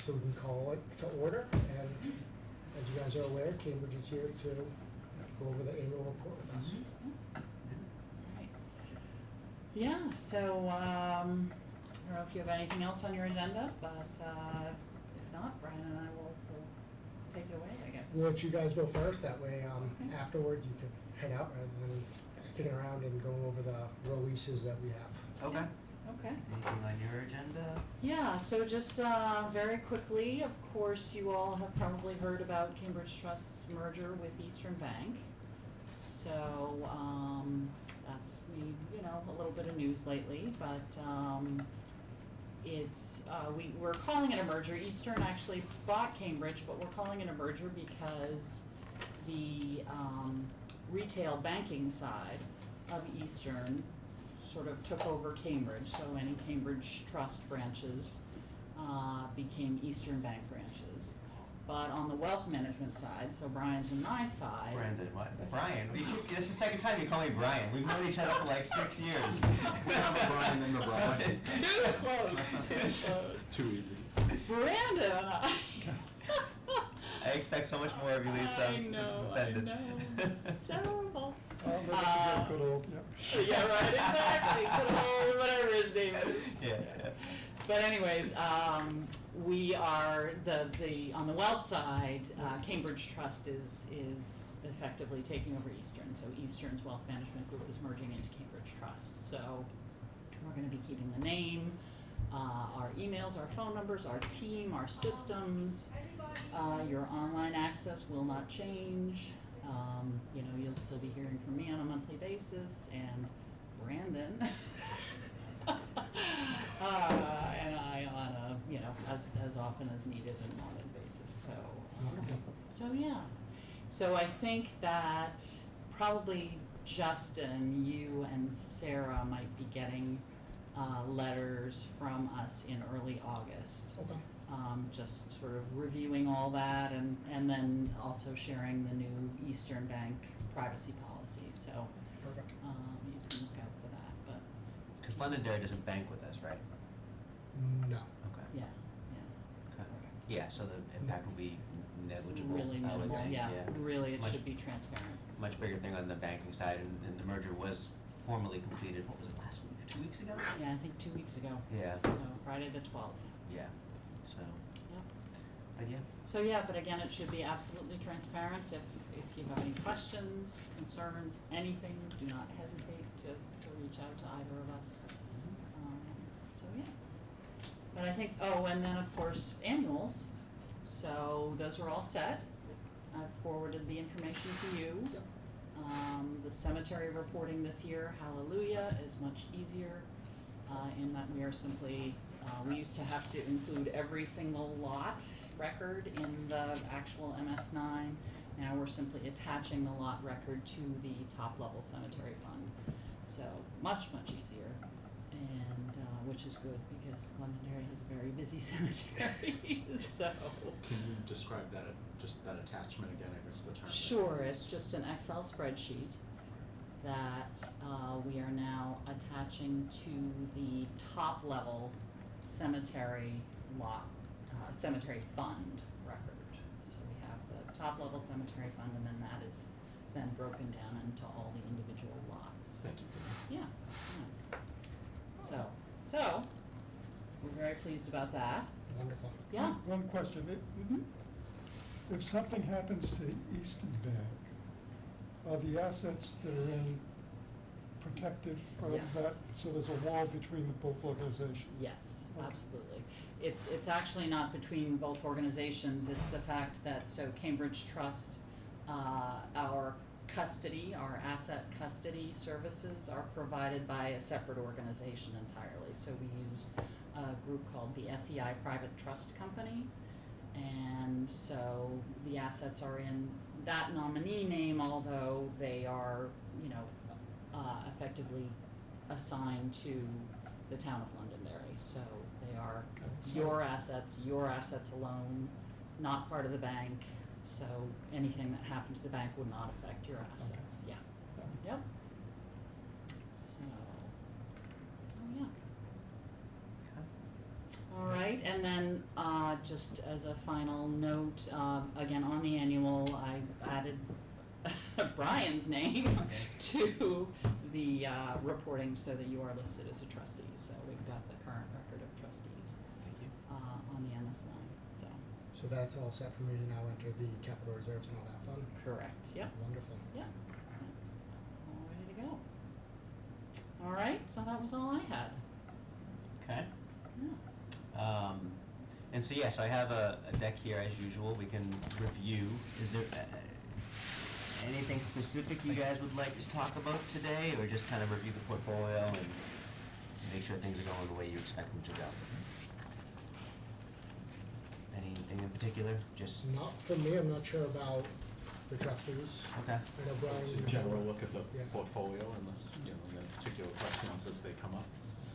so we can call it to order. And as you guys are aware, Cambridge is here to go over the annual report with us. Right. Yeah, so I don't know if you have anything else on your agenda, but if not, Brian and I will take it away, I guess. We'll let you guys go first. That way, afterwards, you can head out rather than sticking around and going over the releases that we have. Okay. Okay. Anything on your agenda? Yeah, so just very quickly, of course, you all have probably heard about Cambridge Trust's merger with Eastern Bank. So that's made, a little bit of news lately, but we're calling it a merger. Eastern actually bought Cambridge, but we're calling it a merger because the retail banking side of Eastern sort of took over Cambridge, so any Cambridge Trust branches became Eastern Bank branches. But on the wealth management side, so Brian's and my side. Brandon, what? Brian? This is the second time you call me Brian. We've known each other for like 6 years. I'm a Brian and a Brian. Too close, too close. Too easy. Brandon and I. I expect so much more of you, Lisa. I know, it's terrible. Good old, yeah. Yeah, right, exactly. Good old whatever his name is. Yeah. But anyways, we are on the wealth side. Cambridge Trust is effectively taking over Eastern. So Eastern's wealth management group is merging into Cambridge Trust. So we're going to be keeping the name, our emails, our phone numbers, our team, our systems. Your online access will not change. You'll still be hearing from me on a monthly basis, and Brandon, and I on a, as often as needed and wanted basis. So yeah. So I think that probably Justin, you and Sarah might be getting letters from us in early August. Okay. Just sort of reviewing all that and then also sharing the new Eastern Bank privacy policy. So Perfect. you can look out for that. But Because Londonderry doesn't bank with us, right? No. Okay. yeah. Okay. Yeah, so the impact will be negligible. Really I would minimal. think, Yeah. Really, it Much- should be transparent. Much bigger thing on the banking side, and the merger was formally completed, what was it, last week or 2 weeks ago? Yeah, I think 2 weeks ago. Yeah. So Friday the 12th. Yeah. So, Yep. but yeah. So yeah, but again, it should be absolutely transparent. If you have any questions, concerns, anything, do not hesitate to reach out to either of us. So yeah. But I think, and then of course, annuals. So those are all set. I've forwarded the information to you. Yep. The cemetery reporting this year, hallelujah, is much easier in that we are simply, we used to have to include every single lot record in the actual MS9. Now we're simply attaching the lot record to the top level cemetery fund. So much, much easier, and which is good because Londonderry has a very busy cemetery. So. Can you describe that, just that attachment again? I missed the term. Sure, it's just an Excel spreadsheet that we are now attaching to the top level cemetery lot, cemetery fund record. So we have the top level cemetery fund, and then that is then broken down into all the individual lots. Thank you. Yeah. So we're very pleased about that. Wonderful. Yeah. One question. If something happens to Eastern Bank, are the assets that are in protected from Yes. that? So there's a wall between the both organizations? Yes, Okay. absolutely. It's actually not between both organizations. It's the fact that, so Cambridge Trust, our custody, our asset custody services are provided by a separate organization entirely. So we use a group called the SEI Private Trust Company. And so the assets are in that nominee name, although they are, effectively assigned to the town of Londonderry. So they are your assets alone, not part of the bank. So anything that happened to the bank would not affect your assets. Okay. Yeah. Yep. So, yeah. All right, and then just as a final note, again, on the annual, I added Brian's name to the reporting so that you are listed as a trustee. So we've got the current record of trustees Thank you. on the MS line, so. So that's all set for me to now enter the capital reserves and all that fun? Correct, yep. Wonderful. Yeah, so all ready to go. All right, so that was all I had. Okay. Yeah. And so, yeah, so I have a deck here as usual. We can review. Is there anything specific you guys would like to talk about today, or just kind of review the portfolio and make sure things are going the way you expect them to go? Anything in particular? Just Not for me, I'm not sure about the trustees. okay. I know Brian. It's a you general have- look at the Yeah. portfolio unless, you know, the particular questions as they come up. So,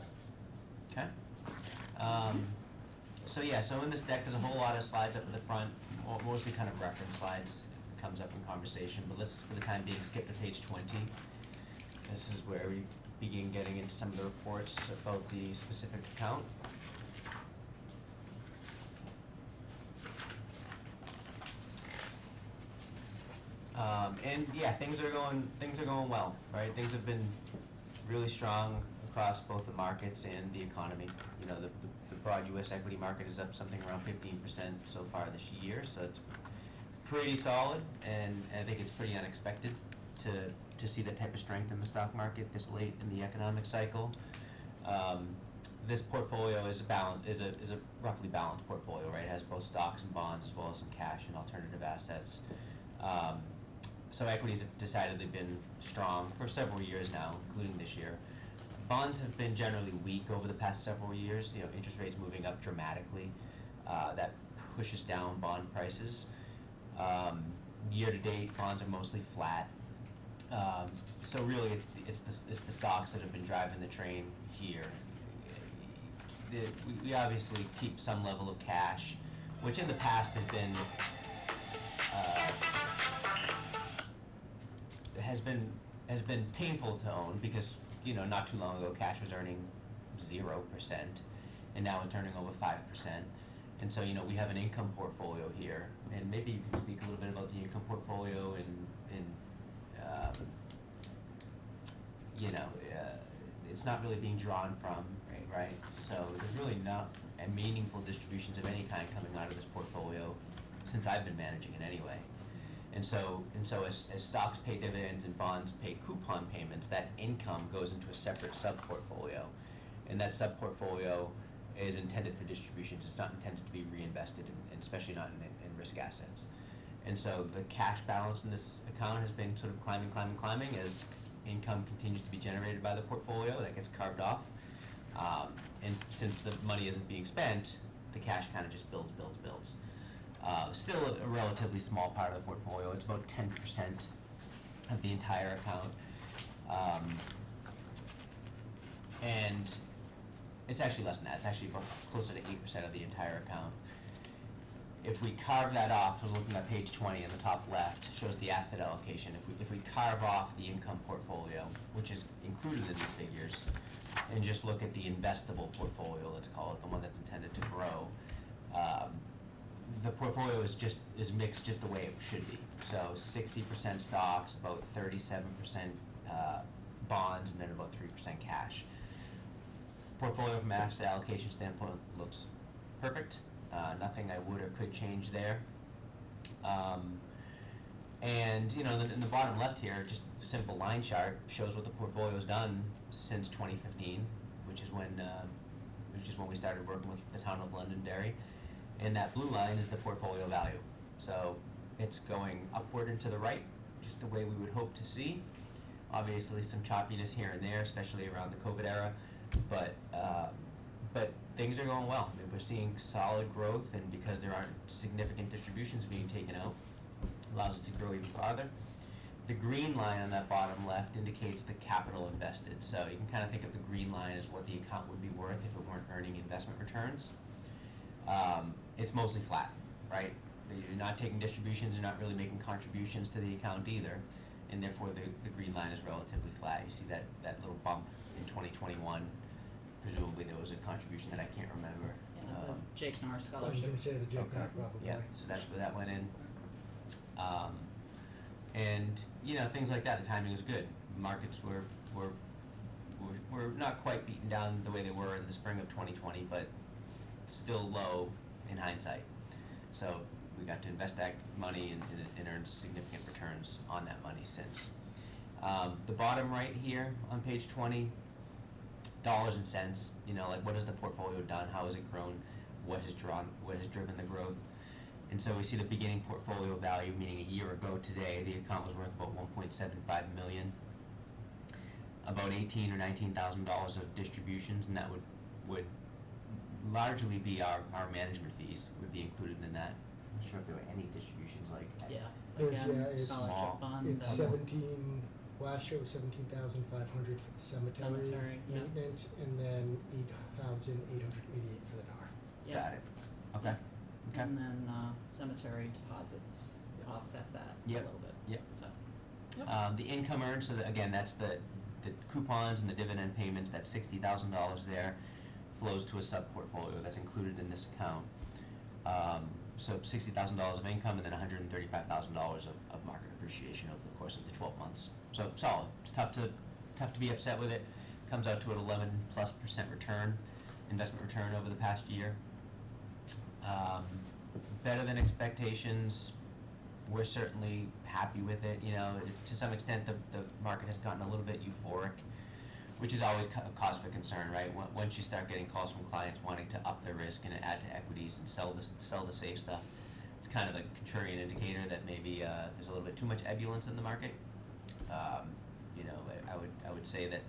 Okay. So yeah, so in this deck, there's a whole lot of slides up at the front, mostly kind of reference slides. It comes up in conversation, but let's, for the time being, skip to page 20. This is where we begin getting into some of the reports about the specific account. And yeah, things are going well, right? Things have been really strong across both the markets and the economy. You know, the broad U.S. equity market is up something around 15% so far this year, so it's pretty solid, and I think it's pretty unexpected to see that type of strength in the stock market this late in the economic cycle. This portfolio is a roughly balanced portfolio, right? It has both stocks and bonds as well as some cash and alternative assets. So equities have decidedly been strong for several years now, including this year. Bonds have been generally weak over the past several years. You know, interest rates moving up dramatically. That pushes down bond prices. Year to date, bonds are mostly flat. So really, it's the stocks that have been driving the train here. We obviously keep some level of cash, which in the past has been painful to own because, you know, not too long ago cash was earning 0%, and now it's earning over 5%. And so, you know, we have an income portfolio here, and maybe you can speak a little bit about the income portfolio and you know, it's not really being drawn from, right? So there's really not a meaningful distributions of any kind coming out of this portfolio since I've been managing it anyway. And so as stocks pay dividends and bonds pay coupon payments, that income goes into a separate sub-portfolio. And that sub-portfolio is intended for distributions. It's not intended to be reinvested, and especially not in risk assets. And so the cash balance in this account has been sort of climbing as income continues to be generated by the portfolio. That gets carved off. And since the money isn't being spent, the cash kind of just builds. Still a relatively small part of the portfolio. It's about 10% of the entire account. And it's actually less than that. It's actually closer to 8% of the entire account. If we carve that off, we're looking at page 20 in the top left, shows the asset allocation. If we carve off the income portfolio, which is included in these figures, and just look at the investable portfolio, let's call it, the one that's intended to grow, the portfolio is mixed just the way it should be. So 60% stocks, about 37% bonds, and then about 3% cash. Portfolio from an asset allocation standpoint looks perfect. Nothing I would or could change there. And you know, in the bottom left here, just a simple line chart shows what the portfolio's done since 2015, which is when we started working with the town of Londonderry. And that blue line is the portfolio value. So it's going upward and to the right, just the way we would hope to see. Obviously some choppiness here and there, especially around the COVID era, but things are going well. I mean, we're seeing solid growth, and because there aren't significant distributions being taken out, allows it to grow even farther. The green line on that bottom left indicates the capital invested. So you can kind of think of the green line as what the account would be worth if it weren't earning investment returns. It's mostly flat, right? You're not taking distributions, you're not really making contributions to the account either, and therefore the green line is relatively flat. You see that little bump in 2021. Presumably there was a contribution that I can't remember. Yeah, The Jake Norr I was Scholarship. gonna say the Jake Okay. Pack probably. Yeah, so that's where that went in. And, things like that, the timing was good. Markets were not quite beaten down the way they were in the spring of 2020, but still low in hindsight. So we got to invest that money and earn significant returns on that money since. The bottom right here on page 20, dollars and cents, like what has the portfolio done, how has it grown, what has driven the growth. And so we see the beginning portfolio value, meaning a year ago today, the account was worth about 1.75 million. About $18,000 or $19,000 of distributions, and that would largely be our management fees would be included in that. I'm not sure if there were any distributions like. Yeah, There's, again, yeah, it's scholarship small. fund. It's 17, last year was 17,500 for the cemetery Cemetery, yeah. maintenance, and then 8,888 for the NAR. Yeah. Got it. Okay. Okay. And then cemetery deposits offset that a Yep. little bit. Yep. So, The income earned, so that, again, that's the coupons and the dividend payments, that $60,000 there flows to a sub-portfolio that's included in this account. So $60,000 of income and then $135,000 of market appreciation over the course of the 12 months. So solid. It's tough to be upset with it. Comes out to an 11+% return, investment return over the past year. Better than expectations. We're certainly happy with it. To some extent, the market has gotten a little bit euphoric, which is always a cause for concern, right? Once you start getting calls from clients wanting to up their risk and add to equities and sell the safe stuff, it's kind of a contrarian indicator that maybe there's a little bit too much ebullience in the market. I would say that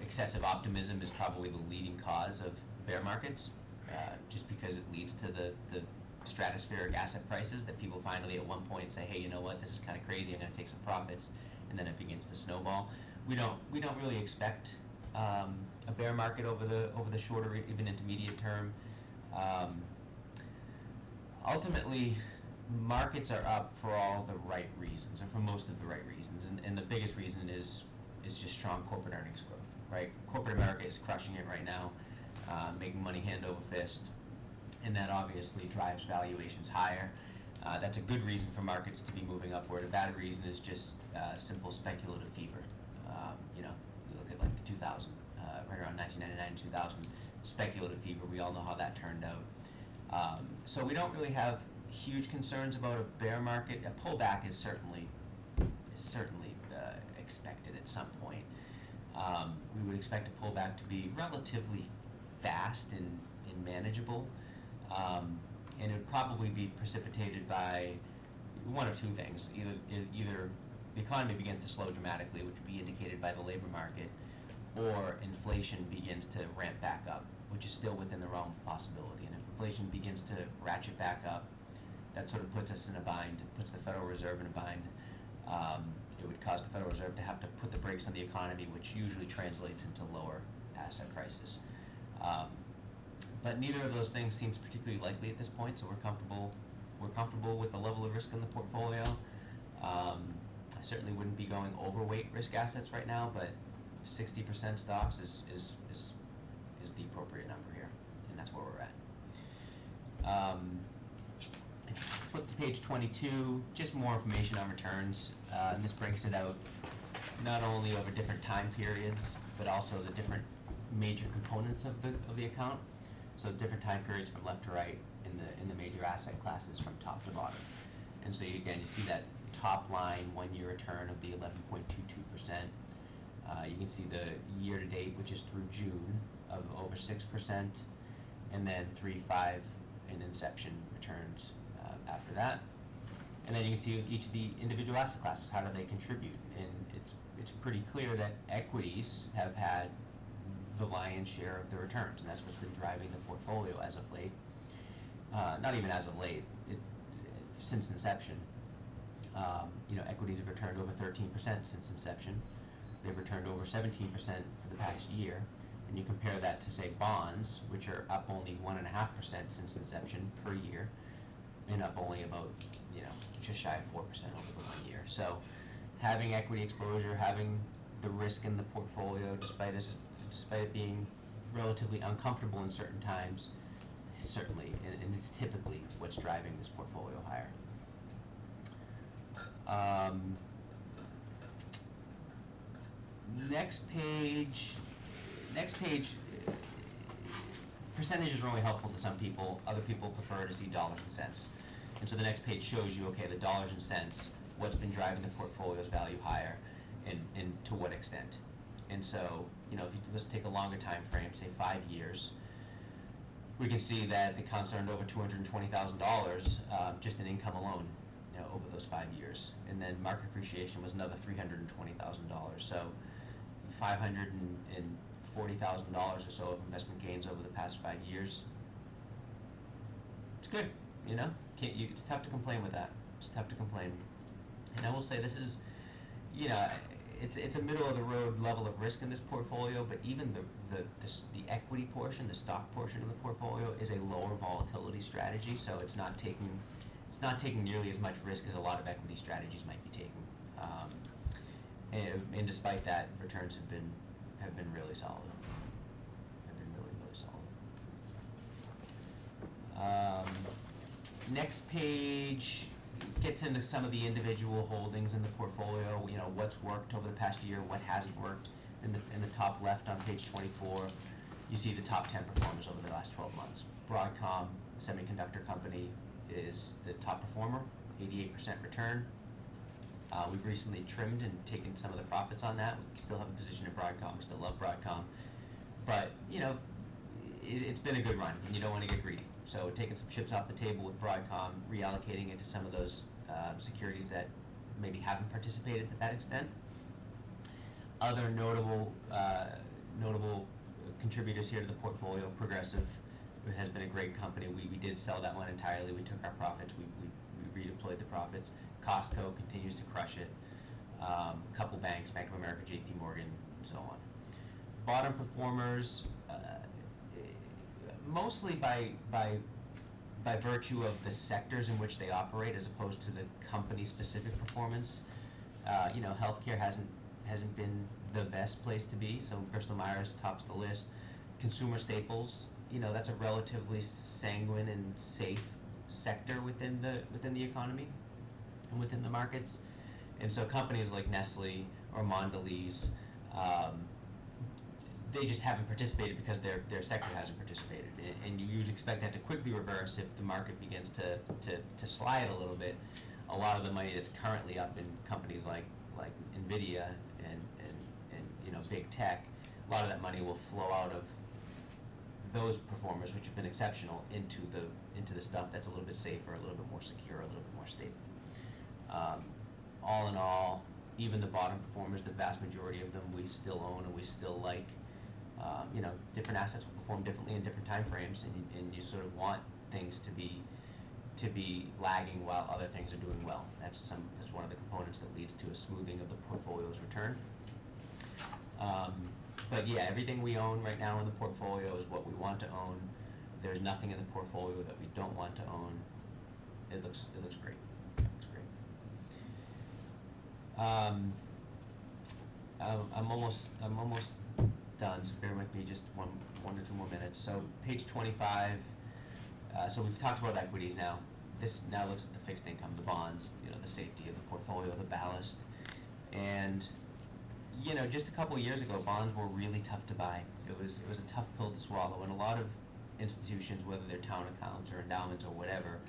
excessive optimism is probably the leading cause of bear markets, just because it leads to the stratospheric asset prices that people finally at one point say, hey, you know what, this is kind of crazy, I'm going to take some profits, and then it begins to snowball. We don't really expect a bear market over the shorter, even intermediate term. Ultimately, markets are up for all the right reasons, or for most of the right reasons, and the biggest reason is just strong corporate earnings growth, right? Corporate America is crushing it right now, making money hand over fist, and that obviously drives valuations higher. That's a good reason for markets to be moving upward. A bad reason is just simple speculative fever. You look at like the 2000, right around 1999, 2000, speculative fever. We all know how that turned out. So we don't really have huge concerns about a bear market. A pullback is certainly expected at some point. We would expect a pullback to be relatively fast and manageable. And it would probably be precipitated by one of two things. Either the economy begins to slow dramatically, which would be indicated by the labor market, or inflation begins to ramp back up, which is still within the realm of possibility. And if inflation begins to ratchet back up, that sort of puts us in a bind, puts the Federal Reserve in a bind. It would cause the Federal Reserve to have to put the brakes on the economy, which usually translates into lower asset prices. But neither of those things seems particularly likely at this point, so we're comfortable with the level of risk in the portfolio. I certainly wouldn't be going overweight risk assets right now, but 60% stocks is the appropriate number here, and that's where we're at. If you flip to page 22, just more information on returns, and this breaks it out not only over different time periods, but also the different major components of the account. So different time periods from left to right in the major asset classes from top to bottom. And so you see that top line 1 year return of the 11.22%. You can see the year to date, which is through June, of over 6%, and then 3, 5 in inception returns after that. And then you can see each of the individual asset classes, how do they contribute? And it's pretty clear that equities have had the lion's share of the returns, and that's what's been driving the portfolio as of late. Not even as of late, since inception. Equities have returned over 13% since inception. They've returned over 17% for the past year. And you compare that to, say, bonds, which are up only 1.5% since inception per year, and up only about, just shy of 4% over the 1 year. So having equity exposure, having the risk in the portfolio, despite it being relatively uncomfortable in certain times, certainly, and it's typically what's driving this portfolio higher. Next page, percentages are only helpful to some people. Other people prefer to see dollars and cents. And so the next page shows you, okay, the dollars and cents, what's been driving the portfolio's value higher, and to what extent. And so, if let's take a longer time frame, say 5 years, we can see that the accounts earned over $220,000 just in income alone, over those 5 years. And then market appreciation was another $320,000. So $540,000 or so of investment gains over the past 5 years. It's good, it's tough to complain with that. It's tough to complain. And I will say this is, it's a middle of the road level of risk in this portfolio, but even the equity portion, the stock portion of the portfolio is a lower volatility strategy, so it's not taking nearly as much risk as a lot of equity strategies might be taking. And despite that, returns have been really solid. Next page gets into some of the individual holdings in the portfolio. What's worked over the past year, what hasn't worked. In the top left on page 24, you see the top 10 performers over the last 12 months. Broadcom, semiconductor company, is the top performer, 88% return. We've recently trimmed and taken some of the profits on that. We still have a position in Broadcom. We still love Broadcom. But, it's been a good run, and you don't want to get greedy. So taking some chips off the table with Broadcom, reallocating into some of those securities that maybe haven't participated to that extent. Other notable contributors here to the portfolio, Progressive has been a great company. We did sell that one entirely. We took our profits. We redeployed the profits. Costco continues to crush it. A couple banks, Bank of America, JP Morgan, and so on. Bottom performers, mostly by virtue of the sectors in which they operate as opposed to the company-specific performance. Healthcare hasn't been the best place to be, so Bristol Myers tops the list. Consumer staples, that's a relatively sanguine and safe sector within the economy and within the markets. And so companies like Nestle or Mondelez, they just haven't participated because their sector hasn't participated. And you'd expect that to quickly reverse if the market begins to slide a little bit. A lot of the money that's currently up in companies like Nvidia and big tech, a lot of that money will flow out of those performers, which have been exceptional, into the stuff that's a little bit safer, a little bit more secure, a little bit more stable. All in all, even the bottom performers, the vast majority of them we still own and we still like. Different assets will perform differently in different time frames, and you sort of want things to be lagging while other things are doing well. That's one of the components that leads to a smoothing of the portfolio's return. But yeah, everything we own right now in the portfolio is what we want to own. There's nothing in the portfolio that we don't want to own. It looks great. I'm almost done, so bear with me just one or two more minutes. So page 25. So we've talked about equities now. This now looks at the fixed income, the bonds, the safety of the portfolio, the ballast, and just a couple of years ago, bonds were really tough to buy. It was a tough pill to swallow, and a lot of institutions, whether they're town accounts or endowments or whatever,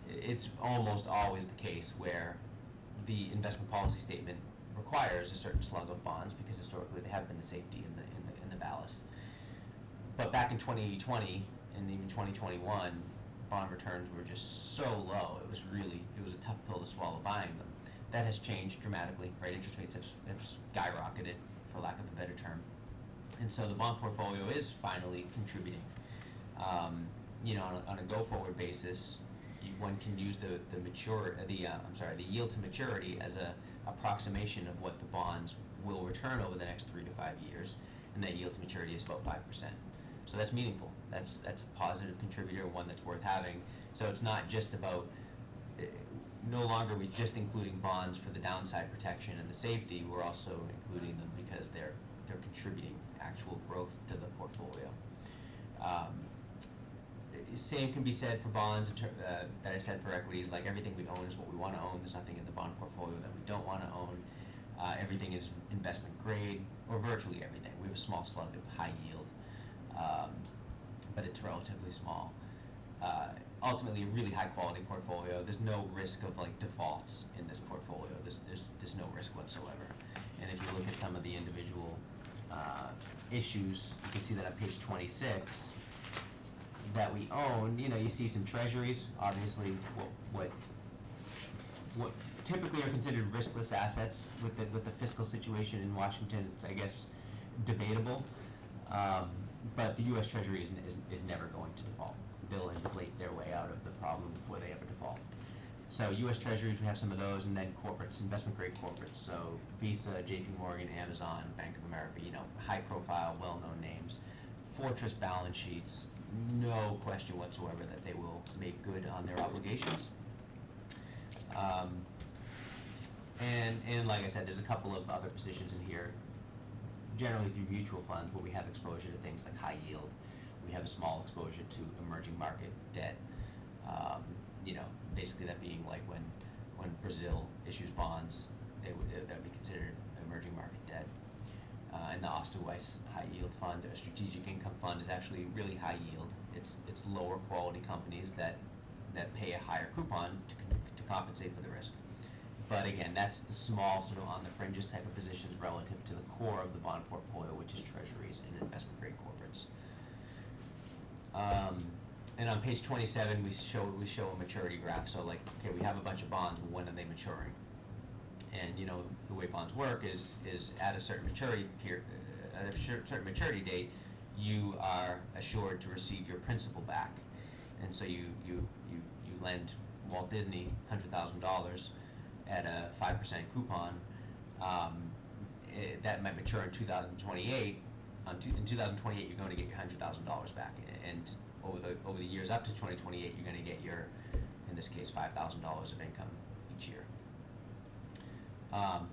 it's almost always the case where the investment policy statement requires a certain slug of bonds because historically they have been the safety in the ballast. But back in 2020 and even 2021, bond returns were just so low. It was a tough pill to swallow buying them. That has changed dramatically, right? Interest rates have skyrocketed, for lack of a better term, and so the bond portfolio is finally contributing. On a go-forward basis, one can use the yield to maturity as a approximation of what the bonds will return over the next 3 to 5 years, and that yield to maturity is about 5%. So that's meaningful. That's a positive contributor, one that's worth having. So it's not just about, no longer are we just including bonds for the downside protection and the safety, we're also including them because they're contributing actual growth to the portfolio. same can be said for bonds, that I said for equities, like everything we own is what we wanna own, there's nothing in the bond portfolio that we don't wanna own. Everything is investment grade, or virtually everything. We have a small slug of high yield, but it's relatively small. Ultimately, a really high quality portfolio. There's no risk of like defaults in this portfolio. There's no risk whatsoever. And if you look at some of the individual issues, you can see that on page 26 that we own. You know, you see some treasuries. Obviously, what typically are considered riskless assets with the fiscal situation in Washington. It's, I guess, debatable. But the U.S. Treasury is never going to default. They'll inflate their way out of the problem before they ever default. So U.S. Treasuries, we have some of those, and then corporates, investment grade corporates. So Visa, J.P. Morgan, Amazon, Bank of America, you know, high profile, well-known names. Fortress balance sheets, no question whatsoever that they will make good on their obligations. And like I said, there's a couple of other positions in here, generally through mutual funds, where we have exposure to things like high yield. We have a small exposure to emerging market debt. You know, basically that being like when Brazil issues bonds, that would be considered emerging market debt. And the Osterweiss high yield fund, a strategic income fund, is actually really high yield. It's lower quality companies that pay a higher coupon to compensate for the risk. But again, that's the small, sort of on the fringes type of positions relative to the core of the bond portfolio, which is treasuries and investment grade corporates. And on page 27, we show a maturity graph. So like, okay, we have a bunch of bonds, but when are they maturing? And you know, the way bonds work is at a certain maturity period, at a certain maturity date, you are assured to receive your principal back. And so you lend Walt Disney $100,000 at a 5% coupon. That might mature in 2028. In 2028, you're going to get your $100,000 back, and over the years up to 2028, you're going to get your, in this case, $5,000 of income each year.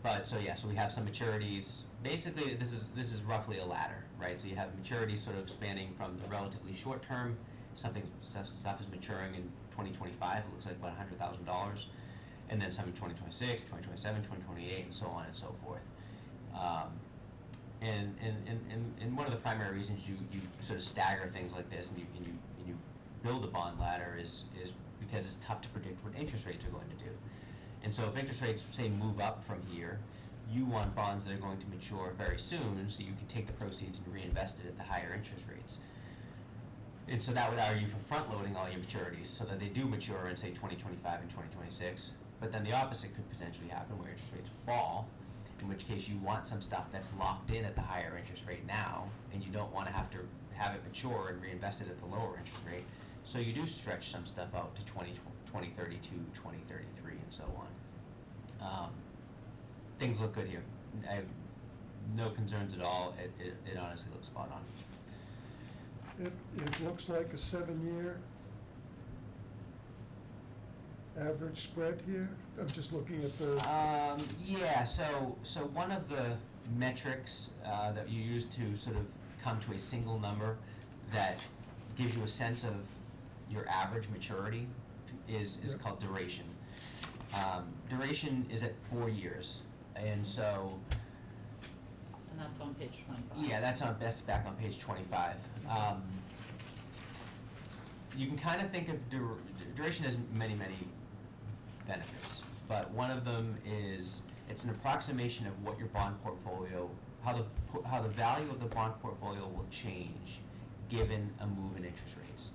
But so we have some maturities. Basically, this is roughly a ladder, right? So you have maturities sort of spanning from the relatively short term. Stuff is maturing in 2025. It looks like about $100,000, and then some in 2026, 2027, 2028, and so on and so forth. And one of the primary reasons you sort of stagger things like this and you build a bond ladder is because it's tough to predict what interest rates are going to do. And so if interest rates, say, move up from here, you want bonds that are going to mature very soon so you can take the proceeds and reinvest it at the higher interest rates. And so that would argue for front-loading all your maturities so that they do mature in, say, 2025 and 2026. But then the opposite could potentially happen, where interest rates fall, in which case you want some stuff that's locked in at the higher interest rate now, and you don't want to have it mature and reinvest it at the lower interest rate. So you do stretch some stuff out to 2032, 2033, and so on. Things look good here. I have no concerns at all. It honestly looks spot on. It looks like a 7-year average spread here. I'm just looking at the. Yeah. So one of the metrics that you use to sort of come to a single number that gives you a sense of your average maturity is Yep. called duration. Duration is at 4 years, and so. And that's on page 25. Yeah, that's back on page 25. You can kind of think of duration has many benefits, but one of them is it's an approximation of what your bond portfolio, how the value of the bond portfolio will change given a move in interest rates.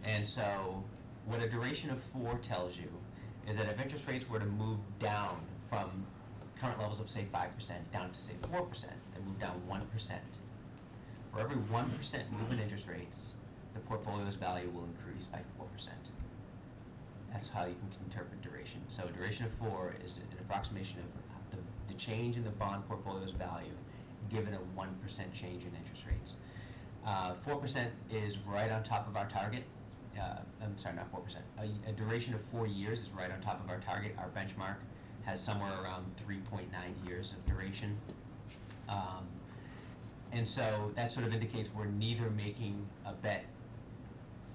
And so what a duration of 4 tells you is that if interest rates were to move down from current levels of, say, 5% down to, say, 4%, they move down 1%. For every 1% move in interest rates, the portfolio's value will increase by 4%. That's how you can interpret duration. So duration of 4 is an approximation of the change in the bond portfolio's value given a 1% change in interest rates. 4% is right on top of our target. I'm sorry, not 4%. A duration of 4 years is right on top of our target. Our benchmark has somewhere around 3.9 years of duration. And so that sort of indicates we're neither making a bet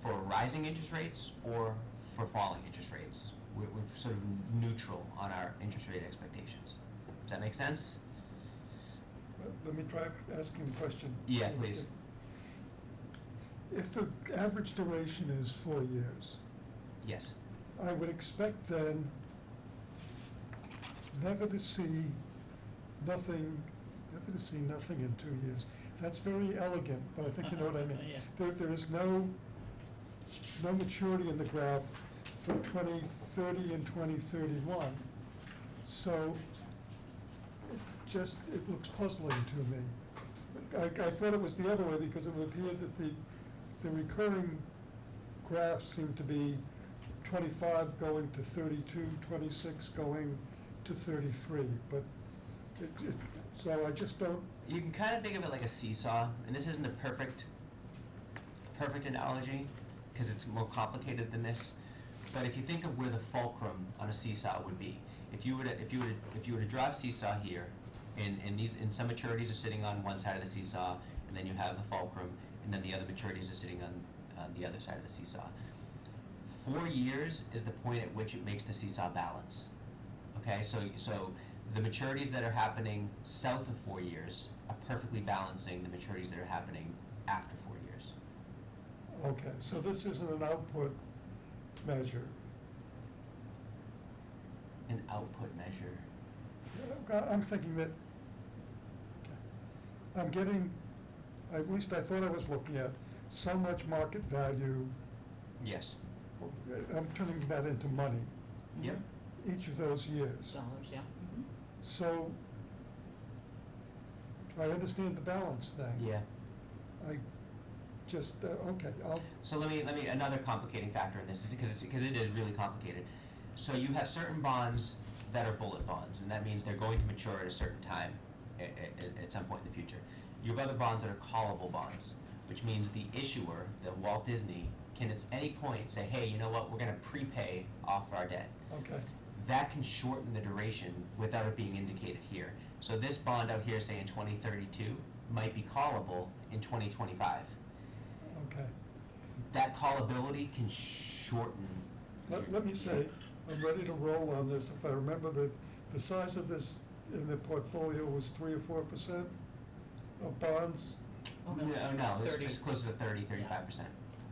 for rising interest rates or for falling interest rates. We're sort of neutral on our interest rate expectations. Does that make sense? Let me try asking the question. Yeah, please. If the average duration is 4 years, Yes. I would expect then never to see nothing in 2 years. That's very elegant, but I think you know what I mean. Yeah. There is no maturity in the graph for 2030 and 2031. So it looks puzzling to me. I thought it was the other way because it appeared that the recurring graphs seem to be 25 going to 32, 26 going to 33, but so I just don't. You can kind of think of it like a seesaw, and this isn't a perfect analogy because it's more complicated than this. But if you think of where the fulcrum on a seesaw would be, if you were to draw a seesaw here, and some maturities are sitting on one side of the seesaw, and then you have the fulcrum, and then the other maturities are sitting on the other side of the seesaw. 4 years is the point at which it makes the seesaw balance. Okay, so the maturities that are happening south of 4 years are perfectly balancing the maturities that are happening after 4 years. Okay, so this isn't an output measure. An output measure. I'm thinking that, I'm getting, at least I thought I was looking at so much market value. Yes. I'm turning that into money, Yep. each of those years. Dollars, yeah. Mhm. So, I understand the balance thing. Yeah. I just, okay, So let me another complicating factor in this is because it is really complicated. So you have certain bonds that are bullet bonds, and that means they're going to mature at a certain time at some point in the future. You have other bonds that are callable bonds, which means the issuer, the Walt Disney, can at any point say, hey, you know what, we're going to prepay off our debt. okay, That can shorten the duration without it being indicated here. So this bond out here, say in 2032, might be callable in 2025. okay. That callability can shorten. Let me say, I'm ready to roll on this. If I remember, the size of this in the portfolio was 3 or 4% of bonds. Oh, no. No, it's 30. closer to 30-35%.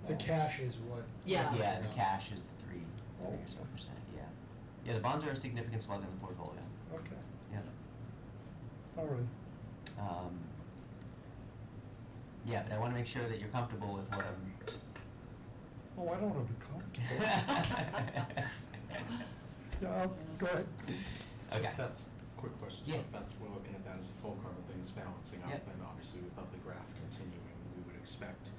The cash is what. Yeah. Yeah, the cash is the 3 Oh. or so percent, yeah. Yeah, the bonds are a significant slug in the portfolio, Okay, yeah. all right. Yeah, but I wanna make sure that you're comfortable with what I'm. Oh, I don't want to be comfortable. Yeah, go ahead. So Okay. if that's, quick question, so Yeah. if that's, we're looking at that as a fulcrum of things balancing out, Yep. then obviously without the graph continuing, we would expect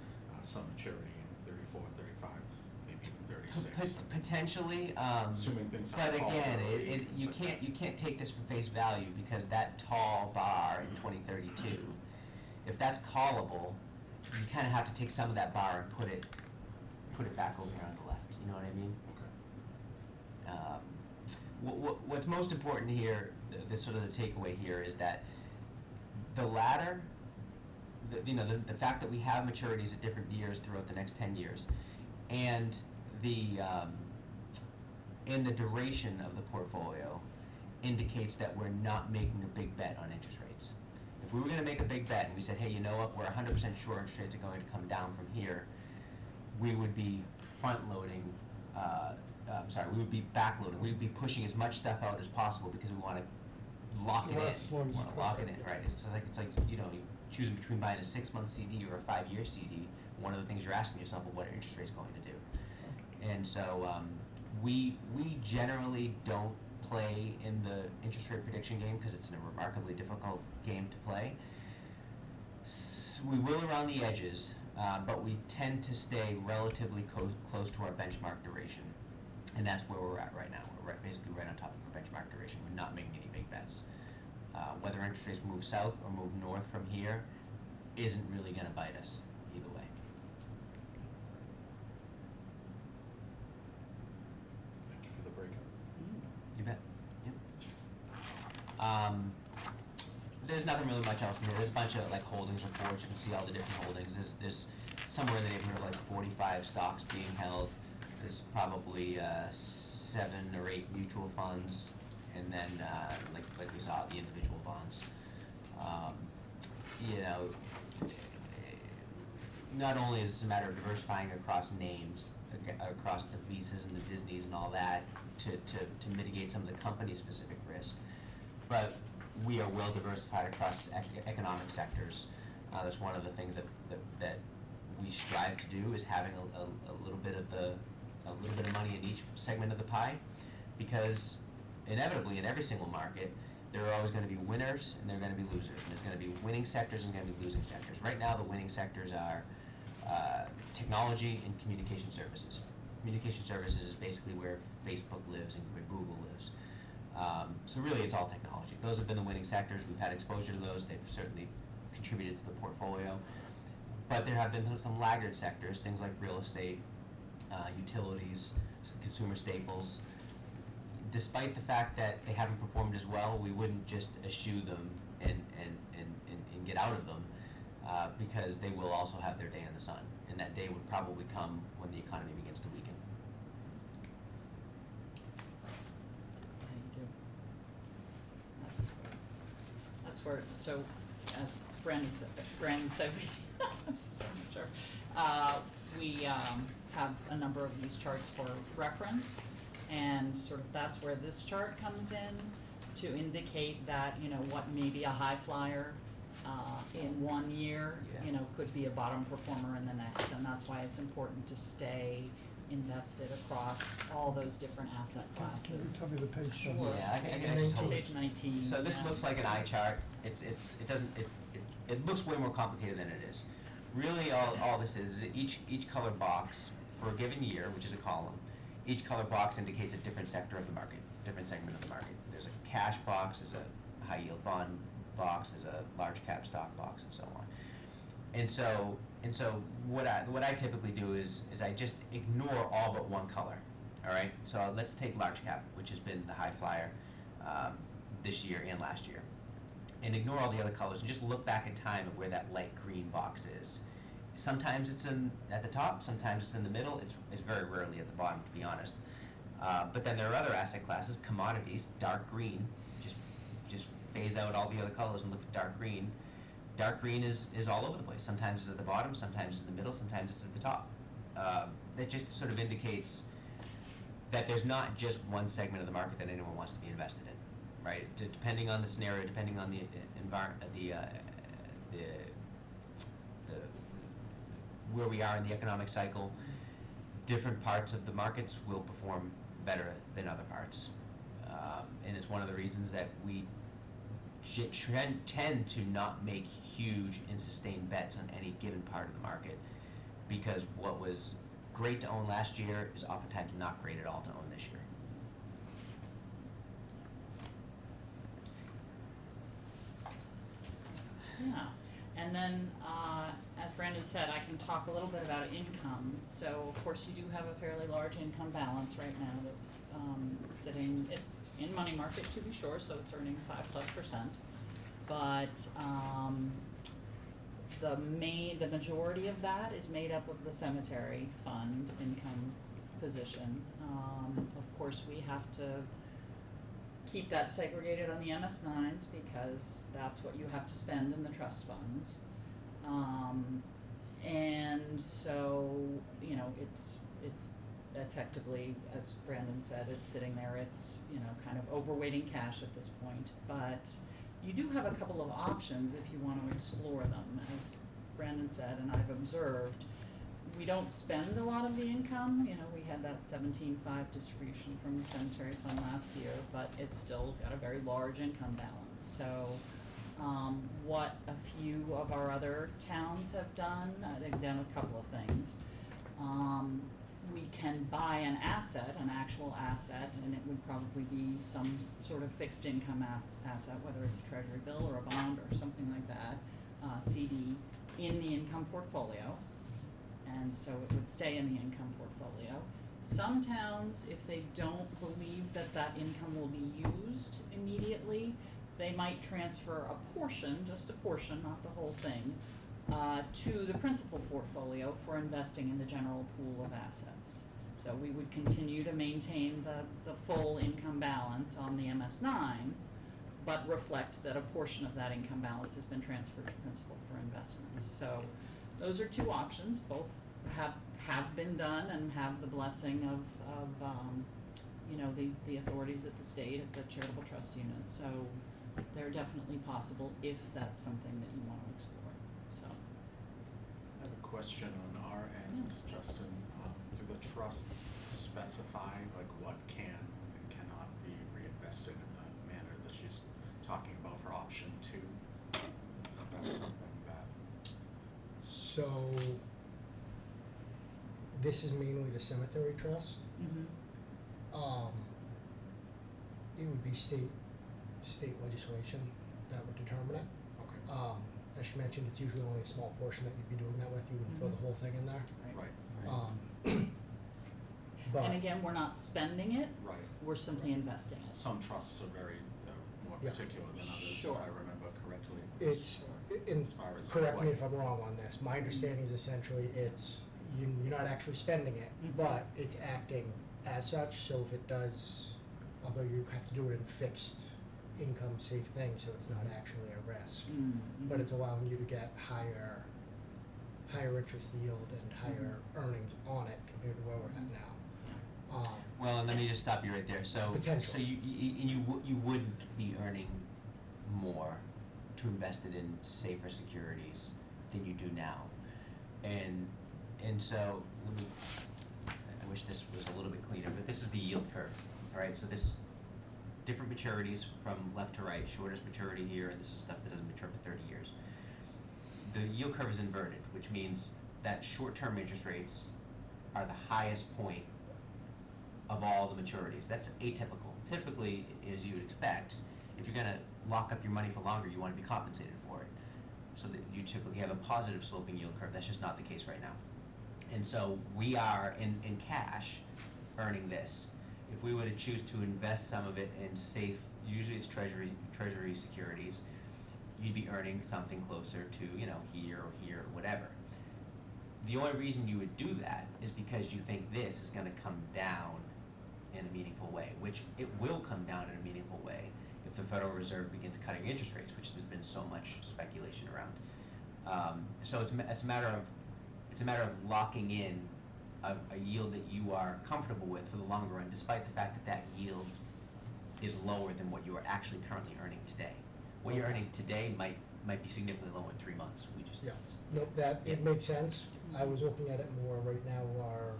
some maturity in 34, 35, maybe even 36. Potentially, Assuming things but aren't again, called early, you things like can't take this for face value because that tall bar in 2032, if that's callable, you kind of have to take some of that bar and put it back over here on the left. You know what I mean? Okay. What's most important here, the sort of the takeaway here is that the ladder, the fact that we have maturities at different years throughout the next 10 years, and the duration of the portfolio indicates that we're not making a big bet on interest rates. If we were going to make a big bet and we said, hey, you know what, we're 100% sure interest rates are going to come down from here, we would be front-loading, we would be back-loading. We would be pushing as much stuff out as possible because we want to lock it in. Last as long as We want you to lock it can. in, right? It's like you're choosing between buying a 6-month CD or a 5-year CD. One of the things you're asking yourself is what are interest rates going to do? And so we generally don't play in the interest rate prediction game because it's a remarkably difficult game to play. We will around the edges, but we tend to stay relatively close to our benchmark duration. And that's where we're at right now. We're basically right on top of our benchmark duration. We're not making any big bets. Whether interest rates move south or move north from here isn't really going to bite us either way. Thank you for the breakout. You bet. Yep. There's nothing really much else in here. There's a bunch of like holdings reports. You can see all the different holdings. There's somewhere in the neighborhood of like 45 stocks being held. There's probably 7 or 8 mutual funds, and then like we saw, the individual bonds. You know, not only is this a matter of diversifying across names, across the Visas and the Disneys and all that, to mitigate some of the company-specific risk, but we are well diversified across economic sectors. That's one of the things that we strive to do, is having a little bit of money in each segment of the pie, because inevitably in every single market there are always going to be winners and there are going to be losers, and there's going to be winning sectors and going to be losing sectors. Right now the winning sectors are technology and communication services. Communication services is basically where Facebook lives and where Google lives. So really it's all technology. Those have been the winning sectors. We've had exposure to those. They've certainly contributed to the portfolio. But there have been some laggard sectors, things like real estate, utilities, consumer staples. Despite the fact that they haven't performed as well, we wouldn't just eschew them and get out of them, because they will also have their day in the sun. And that day would probably come when the economy begins to weaken. Thank you. That's where, so as Brandon said, I'm so sure, we have a number of these charts for reference, and sort of that's where this chart comes in to indicate that, you know, what may be a high flyer in one year, you know, could be a bottom performer in the next, and that's why it's important to stay invested across all those different asset classes. Can you tell me the page Sure. number? Yeah, I can just hold it. Page 19. So this yeah. looks like an eye chart. It looks way more complicated than it is. Really, all this is each color box for a given year, which is a column. Each color box indicates a different sector of the market, different segment of the market. There's a cash box, there's a high yield bond box, there's a large cap stock box, and so on. And so what I typically do is I just ignore all but one color. All right. So let's take large cap, which has been the high flyer this year and last year, and ignore all the other colors and just look back in time at where that light green box is. Sometimes it's at the top, sometimes it's in the middle. It's very rarely at the bottom, to be honest. But then there are other asset classes, commodities, dark green. Just phase out all the other colors and look at dark green. Dark green is all over the place. Sometimes it's at the bottom, sometimes it's in the middle, sometimes it's at the top. That just sort of indicates that there's not just one segment of the market that anyone wants to be invested in, right? Depending on the scenario, depending on the environment, where we are in the economic cycle, different parts of the markets will perform better than other parts. And it's one of the reasons that we tend to not make huge and sustained bets on any given part of the market, because what was great to own last year is oftentimes not great at all to own this year. Yeah, and then, as Brandon said, I can talk a little bit about income. So, of course, you do have a fairly large income balance right now that's sitting, it's in money market to be sure, so it's earning 5+%. But the majority of that is made up of the cemetery fund income position. Of course, we have to keep that segregated on the MS9s because that's what you have to spend in the trust funds. And so, you know, it's effectively, as Brandon said, it's sitting there, it's, you know, kind of overweighting cash at this point. But you do have a couple of options if you want to explore them. As Brandon said, and I've observed, we don't spend a lot of the income. You know, we had that 17.5 distribution from the cemetery fund last year, but it's still got a very large income balance. So what a few of our other towns have done, they've done a couple of things. We can buy an asset, an actual asset, and it would probably be some sort of fixed income asset, whether it's a treasury bill or a bond or something like that, CD, in the income portfolio. And so it would stay in the income portfolio. Some towns, if they don't believe that that income will be used immediately, they might transfer a portion, just a portion, not the whole thing, to the principal portfolio for investing in the general pool of assets. So we would continue to maintain the full income balance on the MS9, but reflect that a portion of that income balance has been transferred to principal for investments. So those are two options. Both have been done and have the blessing of the authorities at the state, at the charitable trust unit. So they're definitely possible if that's something that you want to explore. So I have a question on our end, Justin. Do the trusts specify like what can and cannot be reinvested in the manner that she's talking about for option 2? That's something that, So, this is mainly the cemetery trust. It would be state legislation that would determine it. okay, As you mentioned, it's usually only a small portion that you'd be doing that with. You wouldn't throw the whole thing in there. right, But and again, we're not spending it, right. we're simply investing it. Some trusts are very more Yeah. particular than others, Sure. if I remember correctly. it's, and As far as correct me what- if I'm wrong on this, my understanding is essentially you're not actually spending it, Mhm. but it's acting as such, so if it does, although you have to do it in fixed income safe things, so it's not actually a risk, but it's allowing you to get higher interest yield and higher earnings on it compared to where we're at now. Well, and let me just stop you right there. So Potential. you wouldn't be earning more to invest it in safer securities than you do now, and so I wish this was a little bit cleaner, but this is the yield curve. All right, so this different maturities from left to right, shortest maturity here, and this is stuff that doesn't mature for 30 years. The yield curve is inverted, which means that short-term interest rates are the highest point of all the maturities. That's atypical. Typically, as you would expect, if you're going to lock up your money for longer, you want to be compensated for it. So that you typically have a positive sloping yield curve. That's just not the case right now. And so we are in cash earning this. If we were to choose to invest some of it in safe, usually it's treasury securities, you'd be earning something closer to, here or here or whatever. The only reason you would do that is because you think this is going to come down in a meaningful way, which it will come down in a meaningful way if the Federal Reserve begins cutting interest rates, which there's been so much speculation around. So it's a matter of locking in a yield that you are comfortable with for the longer run, despite the fact that yield is lower than what you are actually currently earning today. What you're Okay. earning today might be significantly lower in 3 months. We just Yeah, nope, it Yeah. makes sense. I was looking at it more right now are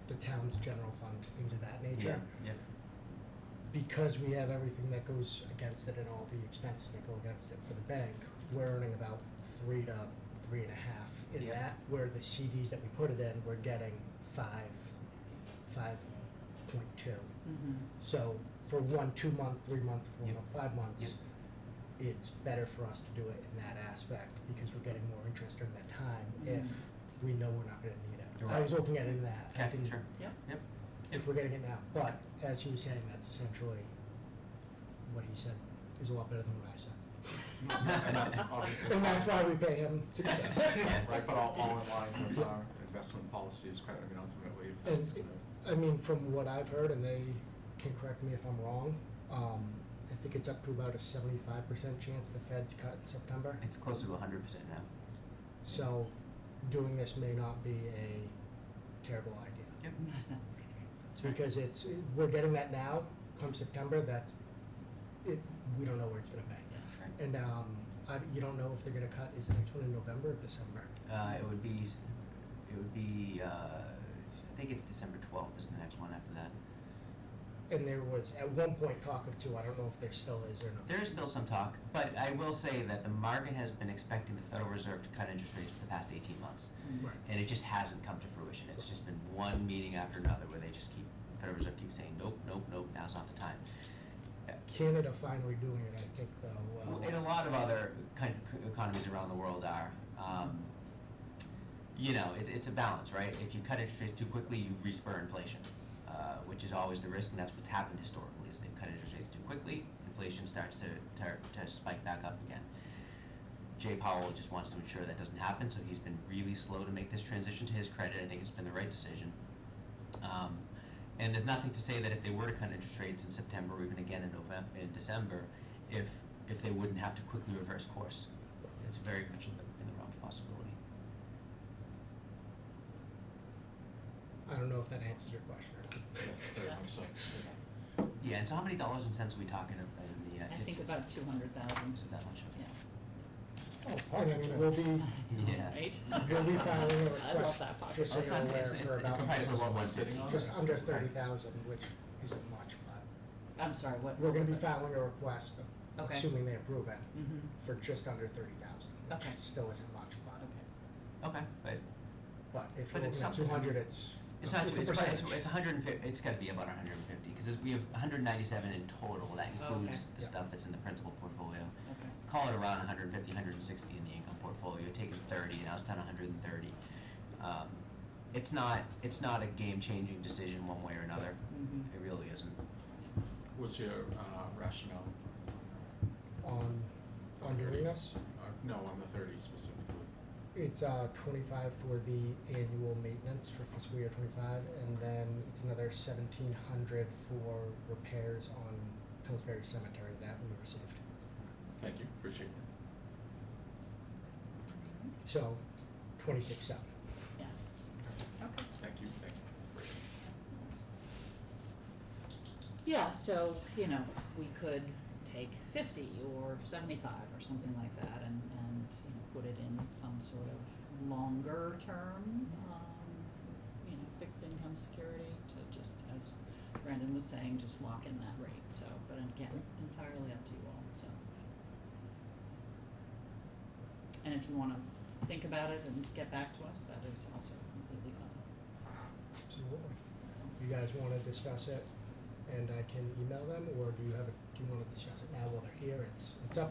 the town's general fund, things of that nature. yeah. Because we have everything that goes against it and all the expenses that go against it for the bank, we're earning about 3 to 3.5 in Yeah. that, where the CDs that we put it in, we're getting 5.2. So for 1, 2 month, 3 month, 4 Yep. month, 5 months, Yep. it's better for us to do it in that aspect because we're getting more interest during that time if we know we're not gonna need it. You're I right. was looking at it in that. I Okay, didn't- sure. Yep. If we're getting it now, but as he was saying, that's essentially what he said is a lot better than what I said. And that's obviously. And that's why we pay him to do this. Yeah. Right, but all in line with our investment policies, credit, ultimately, if And that's gonna. I mean, from what I've heard, and they can correct me if I'm wrong, I think it's up to about a 75% chance the Fed's cut in September. It's closer to 100% now. So doing this may not be a terrible idea. Yep. Because we're getting that now, come September, we don't know where it's gonna be. And you don't know if they're gonna cut, is the next one in November or December? It would be, I think it's December 12th is the next one after that. And there was at one point talk of 2, I don't know if there still is or not. There is still some talk, but I will say that the market has been expecting the Federal Reserve to cut interest rates for the past 18 months. Right. And it just hasn't come to fruition. It's just been one meeting after another where the Federal Reserve keeps saying, nope, now's not the time. Canada finally doing it, I think, though. And a lot of other economies around the world are. It's a balance, right? If you cut interest rates too quickly, you respur inflation, which is always the risk, and that's what's happened historically, is they've cut interest rates too quickly, inflation starts to spike back up again. Jay Powell just wants to ensure that doesn't happen, so he's been really slow to make this transition. To his credit, I think it's been the right decision. And there's nothing to say that if they were to cut interest rates in September or even again in December, if they wouldn't have to quickly reverse course. It's very much in the realm of possibility. I don't know if that answers your question or not. Yes, very much so. Yeah, and so how many dollars and cents are we talking about in the? I think about 200,000. Is it that much? Yeah. Oh, And I pocket mean, check. we'll be, Yeah. Right? we'll be filing a I love request, that pocket. just so Well, it's you're not- aware, it's for compared about, to what we're sitting on. just under Right. 30,000, which isn't much, but I'm sorry, what we're was gonna be it? filing a request, Okay. assuming they approve it, Mm-hmm. for just under 30,000, which Okay. still isn't much, but, Okay. Okay, but but if But you're it's looking at something. 200, it's it's not a too, it's percentage. 150, it's gotta be about 150, because we have 197 in total, that includes the Yeah. stuff that's in the principal portfolio. Okay. Call it around 150, 160 in the income portfolio, taking 30, now it's down to 130. It's not a game-changing decision one way or another, Mm-hmm. it really isn't. What's your rationale? on doing this. No, on the 30 specifically. It's 25 for the annual maintenance for fiscal year 25, and then it's another 1,700 for repairs on Pillsbury Cemetery that we received. Thank you, appreciate it. So 26,700. Yeah. Okay. Thank you, thank you. Great. Yeah, so, we could take 50 or 75 or something like that and put it in some sort of longer term, fixed income security to just, as Brandon was saying, just lock in that rate. So, but again, entirely up to you all, so. And if you wanna think about it and get back to us, that is also completely fine. Absolutely. You guys want to discuss it, and I can email them, or do you want to discuss it now while they're here?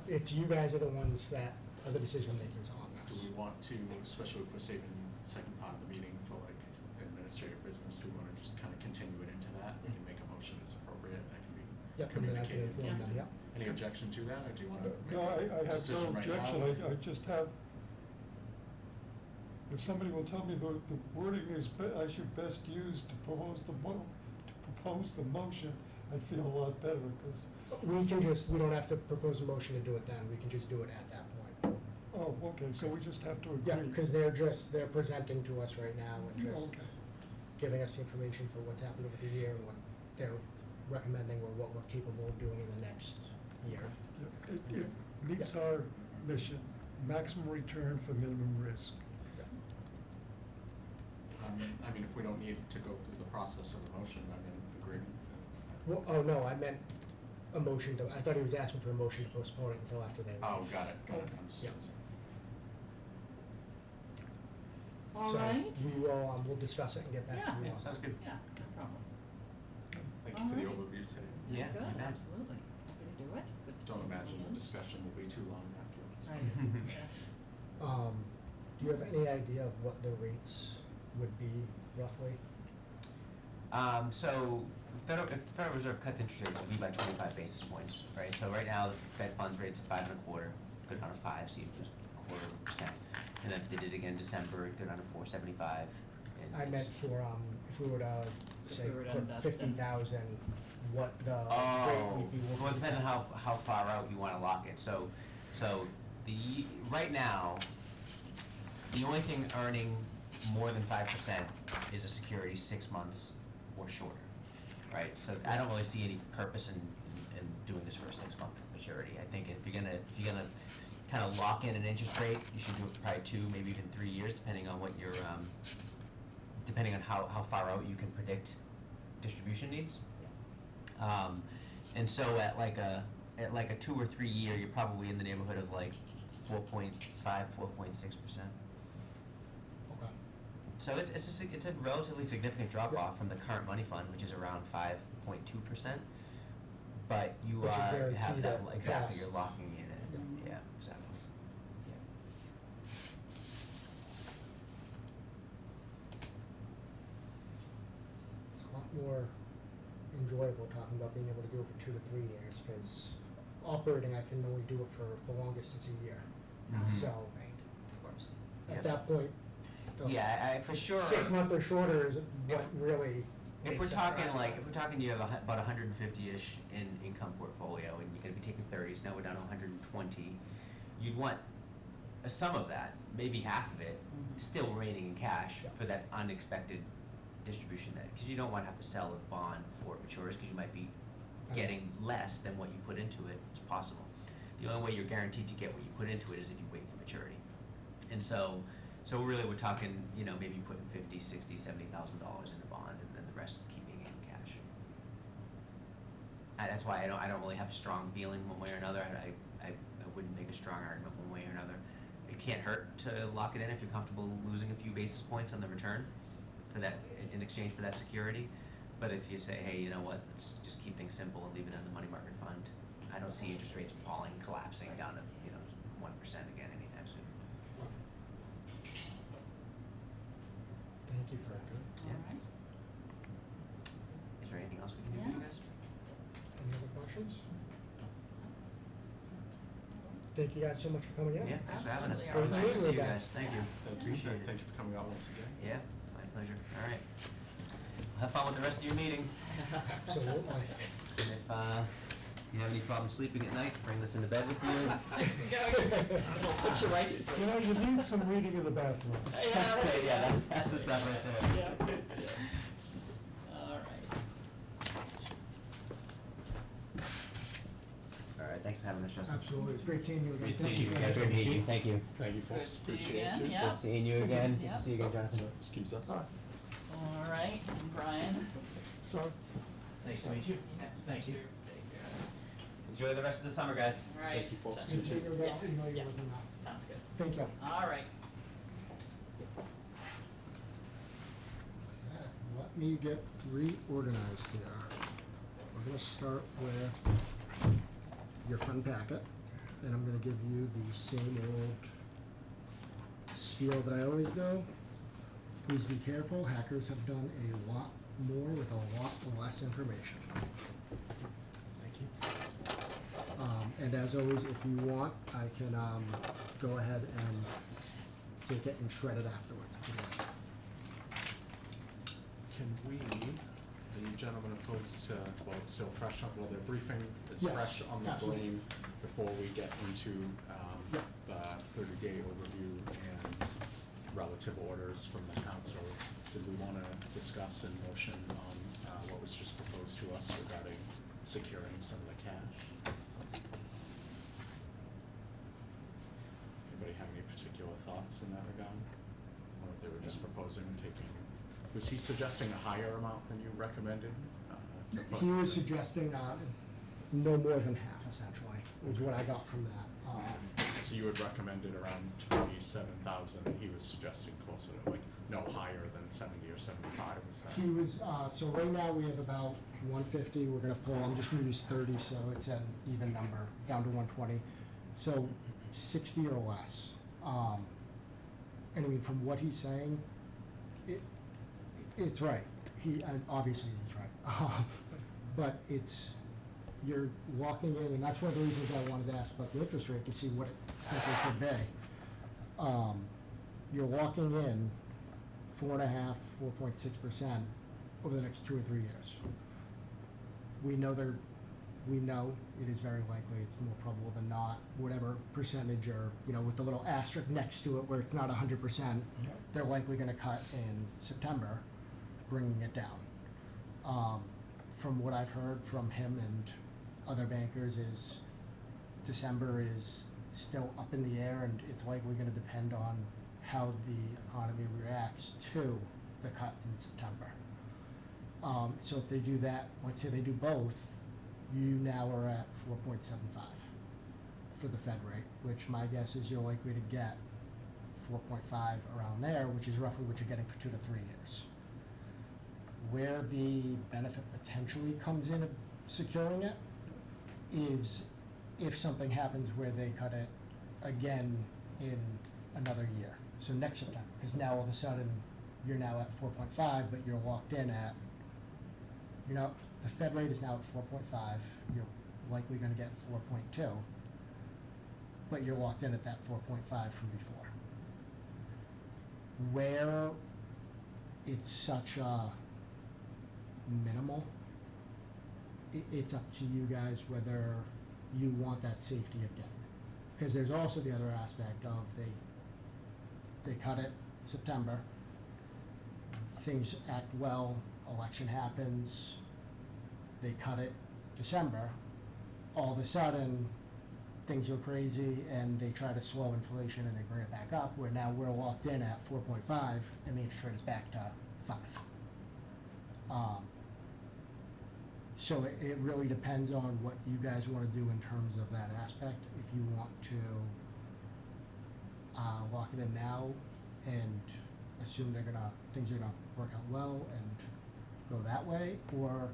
It's you guys are the ones that are the decision makers on Do this. we want to, especially if we're saving the second part of the meeting for like administrative business, do we want to just kind of continue it into that? We can make a motion that's appropriate, that can be Yep, and then I can communicated. inform them, Yeah. yep. Any objection to that, or do you want to make No, I a have decision no right now? objection, I just have, if somebody will tell me the wording I should best use to propose the motion, I'd feel a lot better, because, We don't have to propose a motion to do it then, we can just do it at that point. oh, okay, so we just have to agree. Yeah, because they're presenting to us right now and just Okay. giving us the information for what's happened over the year and what they're recommending or what we're capable of doing in the next year. Yeah, it meets our mission, maximum return for minimum risk. Yeah. I mean, if we don't need to go through the process of the motion, I'm in agreement. Well, oh, no, I meant a motion to, I thought he was asking for a motion to postpone it until after they leave. Oh, got it, Okay. understood. Yeah. All right? So we will, we'll discuss it and get back to you. Yeah, on sounds that. good. Yeah, no problem. Thank you for the Alright. overview today. Yeah, Good, you bet. absolutely. Happy to do it. Good to see Don't you imagine the again. discussion will be too long afterwards. Right, yeah. Do you have any idea of what the rates would be roughly? So if the Federal Reserve cuts interest rates, it'll be by 25 basis points, right? So right now, the Fed funds rate's at 5.25, good down to 5, so you just 0.25%. And then if they did it again in December, it'd go down to 4.75. I meant for, if we were to, If say, we were to put invest in- 50,000, what the rate Oh, we'd be looking. well, it depends on how far out you wanna lock it, so right now, the only thing earning more than 5% is a security 6 months or shorter, right? So I don't really see any purpose in doing this for a 6-month maturity. I think if you're gonna kind of lock in an interest rate, you should do it for probably 2, maybe even 3 years, depending on what your, depending on how far out you can predict distribution needs. And so at like a 2 or 3 year, you're probably in the neighborhood of like 4.5, 4.6%. Okay. So it's a relatively significant drop off from the current money fund, which is around 5.2%. But you But you're have guaranteed that a exactly. cost. You're locking it in. Yeah. Yeah, exactly. Yeah. It's a lot more enjoyable talking about being able to do it for 2 to 3 years, because operating I can only do it for the longest it's a year. Mhm. So Of course. at that point, the Yeah, I for sure. 6 month or shorter is what really If makes we're that talking rise. like, if we're talking you have about 150-ish in income portfolio and you're gonna be taking 30s, now we're down to 120, you'd want a sum of that, maybe half of it, Mhm. still remaining in cash Yeah. for that unexpected distribution that, because you don't wanna have to sell a bond before it matures, because you might be getting less than what you put into it, it's possible. The only way you're guaranteed to get what you put into it is if you wait for maturity. And so really we're talking, you know, maybe putting $50,000, $60,000, $70,000 in a bond and then the rest keeping it in cash. That's why I don't really have a strong feeling one way or another. I wouldn't make a strong argument one way or another. It can't hurt to lock it in if you're comfortable losing a few basis points on the return for that, in exchange for that security. But if you say, hey, you know what, let's just keep things simple and leave it in the money market fund, I don't see interest rates falling, collapsing down to, 1% again anytime soon. Thank you for Yeah. All right. Is there anything else we can do for you Yeah. guys? any other questions? Thank you guys so much for coming in. Yeah, thanks for having us. Absolutely. Nice to Great see seeing you you guys, thank you. Thank you. Appreciate it. Thank you for coming out once again. Yeah, my pleasure. All right. Have fun with the rest of your meeting. Absolutely. And if you have any problems sleeping at night, bring this into bed with you. It'll put you right to sleep. You know, you need some reading in the bathroom. Yeah, That's right, it, yeah. that's the stuff right there. Yeah. All right. All right, thanks for having us, Justin. Absolutely, it's great seeing you again. Great Thank seeing you for again, everything. great meeting you, thank you. Thank you, Good folks. to see you Appreciate again, you. yeah. Good seeing you again, good Yeah. to see you again, Jonathan. So, excuse us. All right, and Brian. So, Nice to meet you. Thank you. Take care. Enjoy the rest of the summer, guys. All right. Thank you, folks. Justin. Good seeing you again. Yeah. You know you're Yeah. looking up. Sounds good. Thank you. All right. Okay, let me get reorganized here. We're gonna start with your fund packet, and I'm gonna give you the same old spiel that I always do. Please be careful, hackers have done a lot more with a lot less information. Thank you. And as always, if you want, I can go ahead and take it and shred it afterwards if you'd like. Can we, the gentleman opposed to, well, it's still fresh up, well, their briefing is Yes, fresh on the absolutely. brain before we get into Yep. the 30-day overview and relative orders from the council. Did we want to discuss in motion on what was just proposed to us regarding securing some of the cash? Anybody have any particular thoughts in that regard? Or if they were just proposing taking, was he suggesting a higher amount than you recommended? To put- He was suggesting no more than half, essentially, is what I got from that. So you had recommended around 27,000, he was suggesting closer to like, no higher than 70 or 75, is that? He was, so right now we have about 150, we're gonna pull, I'm just gonna use 30, so it's an even number, down to 120. So 60 or less. And I mean, from what he's saying, it's right. And obviously he's right. But you're walking in, and that's one of the reasons I wanted to ask about the interest rate, to see what it potentially could be. You're walking in 4.5%, 4.6% over the next 2 or 3 years. We know it is very likely, it's more probable than not, whatever percentage, or, with the little asterisk next to it where it's not 100%, they're likely gonna cut in September, bringing it down. From what I've heard from him and other bankers is December is still up in the air, and it's likely gonna depend on how the economy reacts to the cut in September. So if they do that, let's say they do both, you now are at 4.75 for the Fed rate, which my guess is you're likely to get 4.5 around there, which is roughly what you're getting for 2 to 3 years. Where the benefit potentially comes in of securing it is if something happens where they cut it again in another year. So next September, because now all of a sudden you're now at 4.5, but you're locked in at, the Fed rate is now at 4.5, you're likely gonna get 4.2. but you're locked in at that 4.5 from before. Where it's such a minimal, it's up to you guys whether you want that safety of getting it. Because there's also the other aspect of they cut it September, things act well, election happens, they cut it December, all of a sudden things go crazy and they try to slow inflation and they bring it back up, where now we're locked in at 4.5 and the interest rate is back to 5. So it really depends on what you guys want to do in terms of that aspect. If you want to lock it in now and assume things are gonna work out well and go that way, or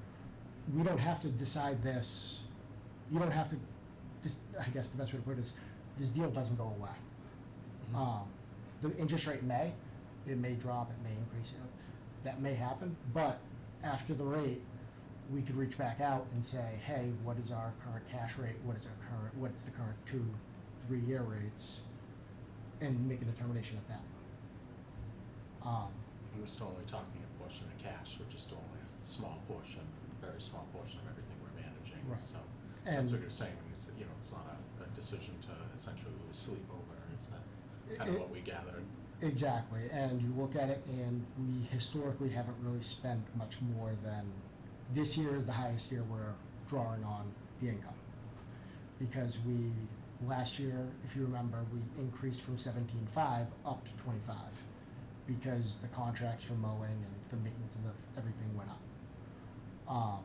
we don't have to decide this. You don't have to. I guess the best way to put it is, this deal doesn't go away. The interest rate may drop, it may increase. That may happen, but after the rate, we could reach back out and say, hey, what is our current cash rate? What's the current 2-3 year rates, and make a determination at that. And we're still only talking a portion of cash, which is still only a small portion, very small portion of everything we're managing. Right. So And that's what you're saying, is that, it's not a decision to essentially lose sleep over. Is that kind of what we gathered? Exactly, and you look at it, and we historically haven't really spent much more than, this year is the highest year we're drawing on the income. Because last year, if you remember, we increased from 17.5 up to 25, because the contracts for mowing and the maintenance and everything went up.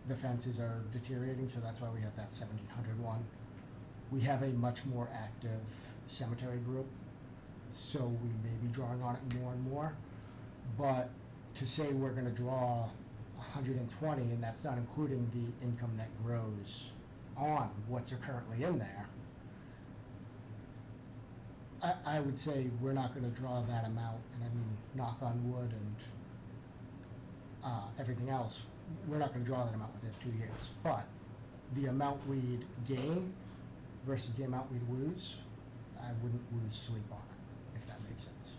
The fences are deteriorating, so that's why we have that 1,700 one. We have a much more active cemetery group, so we may be drawing on it more and more. But to say we're gonna draw 120, and that's not including the income that grows on what's currently in there, I would say we're not gonna draw that amount, and I mean, knock on wood and everything else, we're not gonna draw that amount within 2 years. But the amount we'd gain versus the amount we'd lose, I wouldn't lose sleep on it, if that makes sense.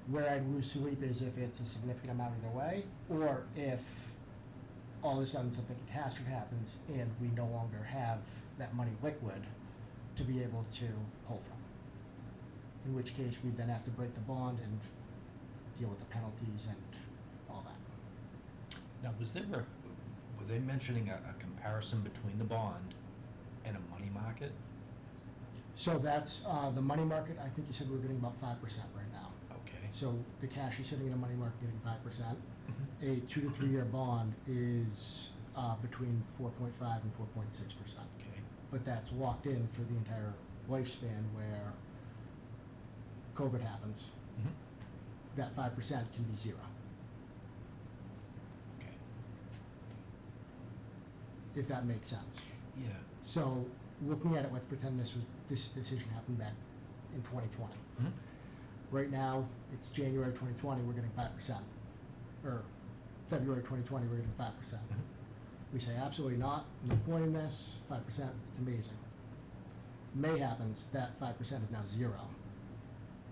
Where I'd lose sleep is if it's a significant amount either way, or if all of a sudden something catastrophic happens and we no longer have that money liquid to be able to pull from. In which case we'd then have to break the bond and deal with the penalties and all that. Now, were they mentioning a comparison between the bond and a money market? So that's, the money market, I think you said we were getting about 5% right now. Okay. So the cash is sitting in a money market getting 5%. A 2 to 3 year bond is between 4.5 and 4.6%. Okay. But that's locked in for the entire lifespan, where COVID happens. That 5% can be 0. Okay. If that makes sense. Yeah. So looking at it, let's pretend this decision happened back in 2020. Right now, it's January 2020, we're getting 5%. Or February 2020, we're getting 5%. We say absolutely not, no point in this, 5%, it's amazing. May happens, that 5% is now 0,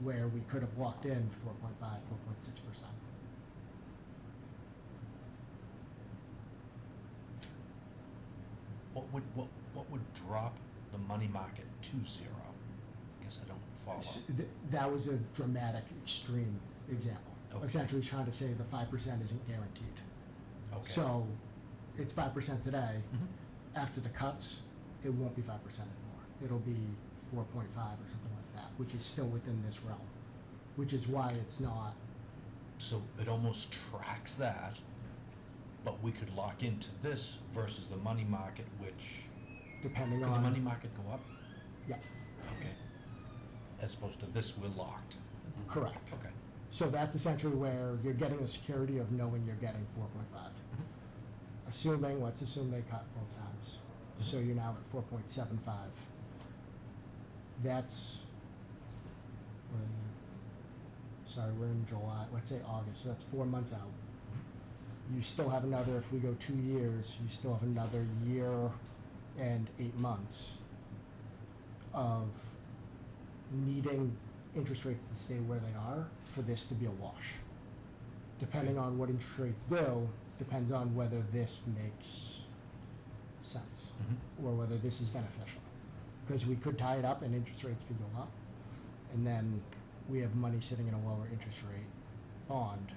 where we could have locked in 4.5, 4.6%. What would drop the money market to 0? I guess I don't follow. That was a dramatic, extreme example. Okay. Essentially trying to say the 5% isn't guaranteed. Okay. So it's 5% today. Mhm. After the cuts, it won't be 5% anymore. It'll be 4.5 or something like that, which is still within this realm, which is why it's not. So it almost tracks that, but we could lock into this versus the money market, which, Depending could on. the money market go up? Yeah, Okay. As opposed to this, we're locked. correct. Okay. So that's essentially where you're getting the security of knowing you're getting 4.5. Let's assume they cut both times. So you're now at 4.75. That's, we're in July, let's say August, so that's 4 months out. You still have another, if we go 2 years, you still have another year and 8 months of needing interest rates to stay where they are for this to be a wash. Depending on what interest rates do, depends on whether this makes sense or whether this is beneficial. Because we could tie it up and interest rates could go up, and then we have money sitting in a lower interest rate bond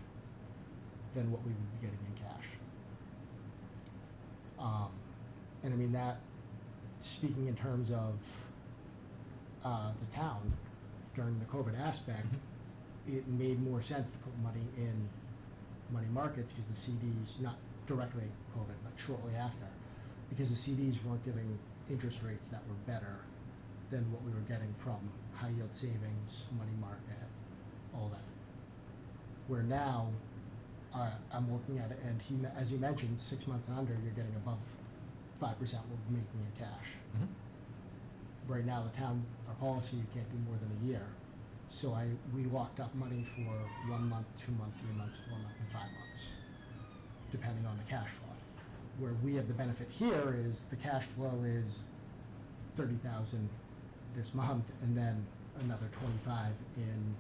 than what we would be getting in cash. And I mean that, speaking in terms of the town during the COVID aspect, it made more sense to put money in money markets because the CDs, not directly COVID, but shortly after, because the CDs weren't giving interest rates that were better than what we were getting from high yield savings, money market, all that. Where now, I'm looking at it, and as he mentioned, 6 months and under, you're getting above 5% what we're making in cash. Right now, the town, our policy, you can't do more than a year. So we locked up money for 1 month, 2 months, 3 months, 4 months, and 5 months, depending on the cash flow. Where we have the benefit here is the cash flow is $30,000 this month, and then another 25 in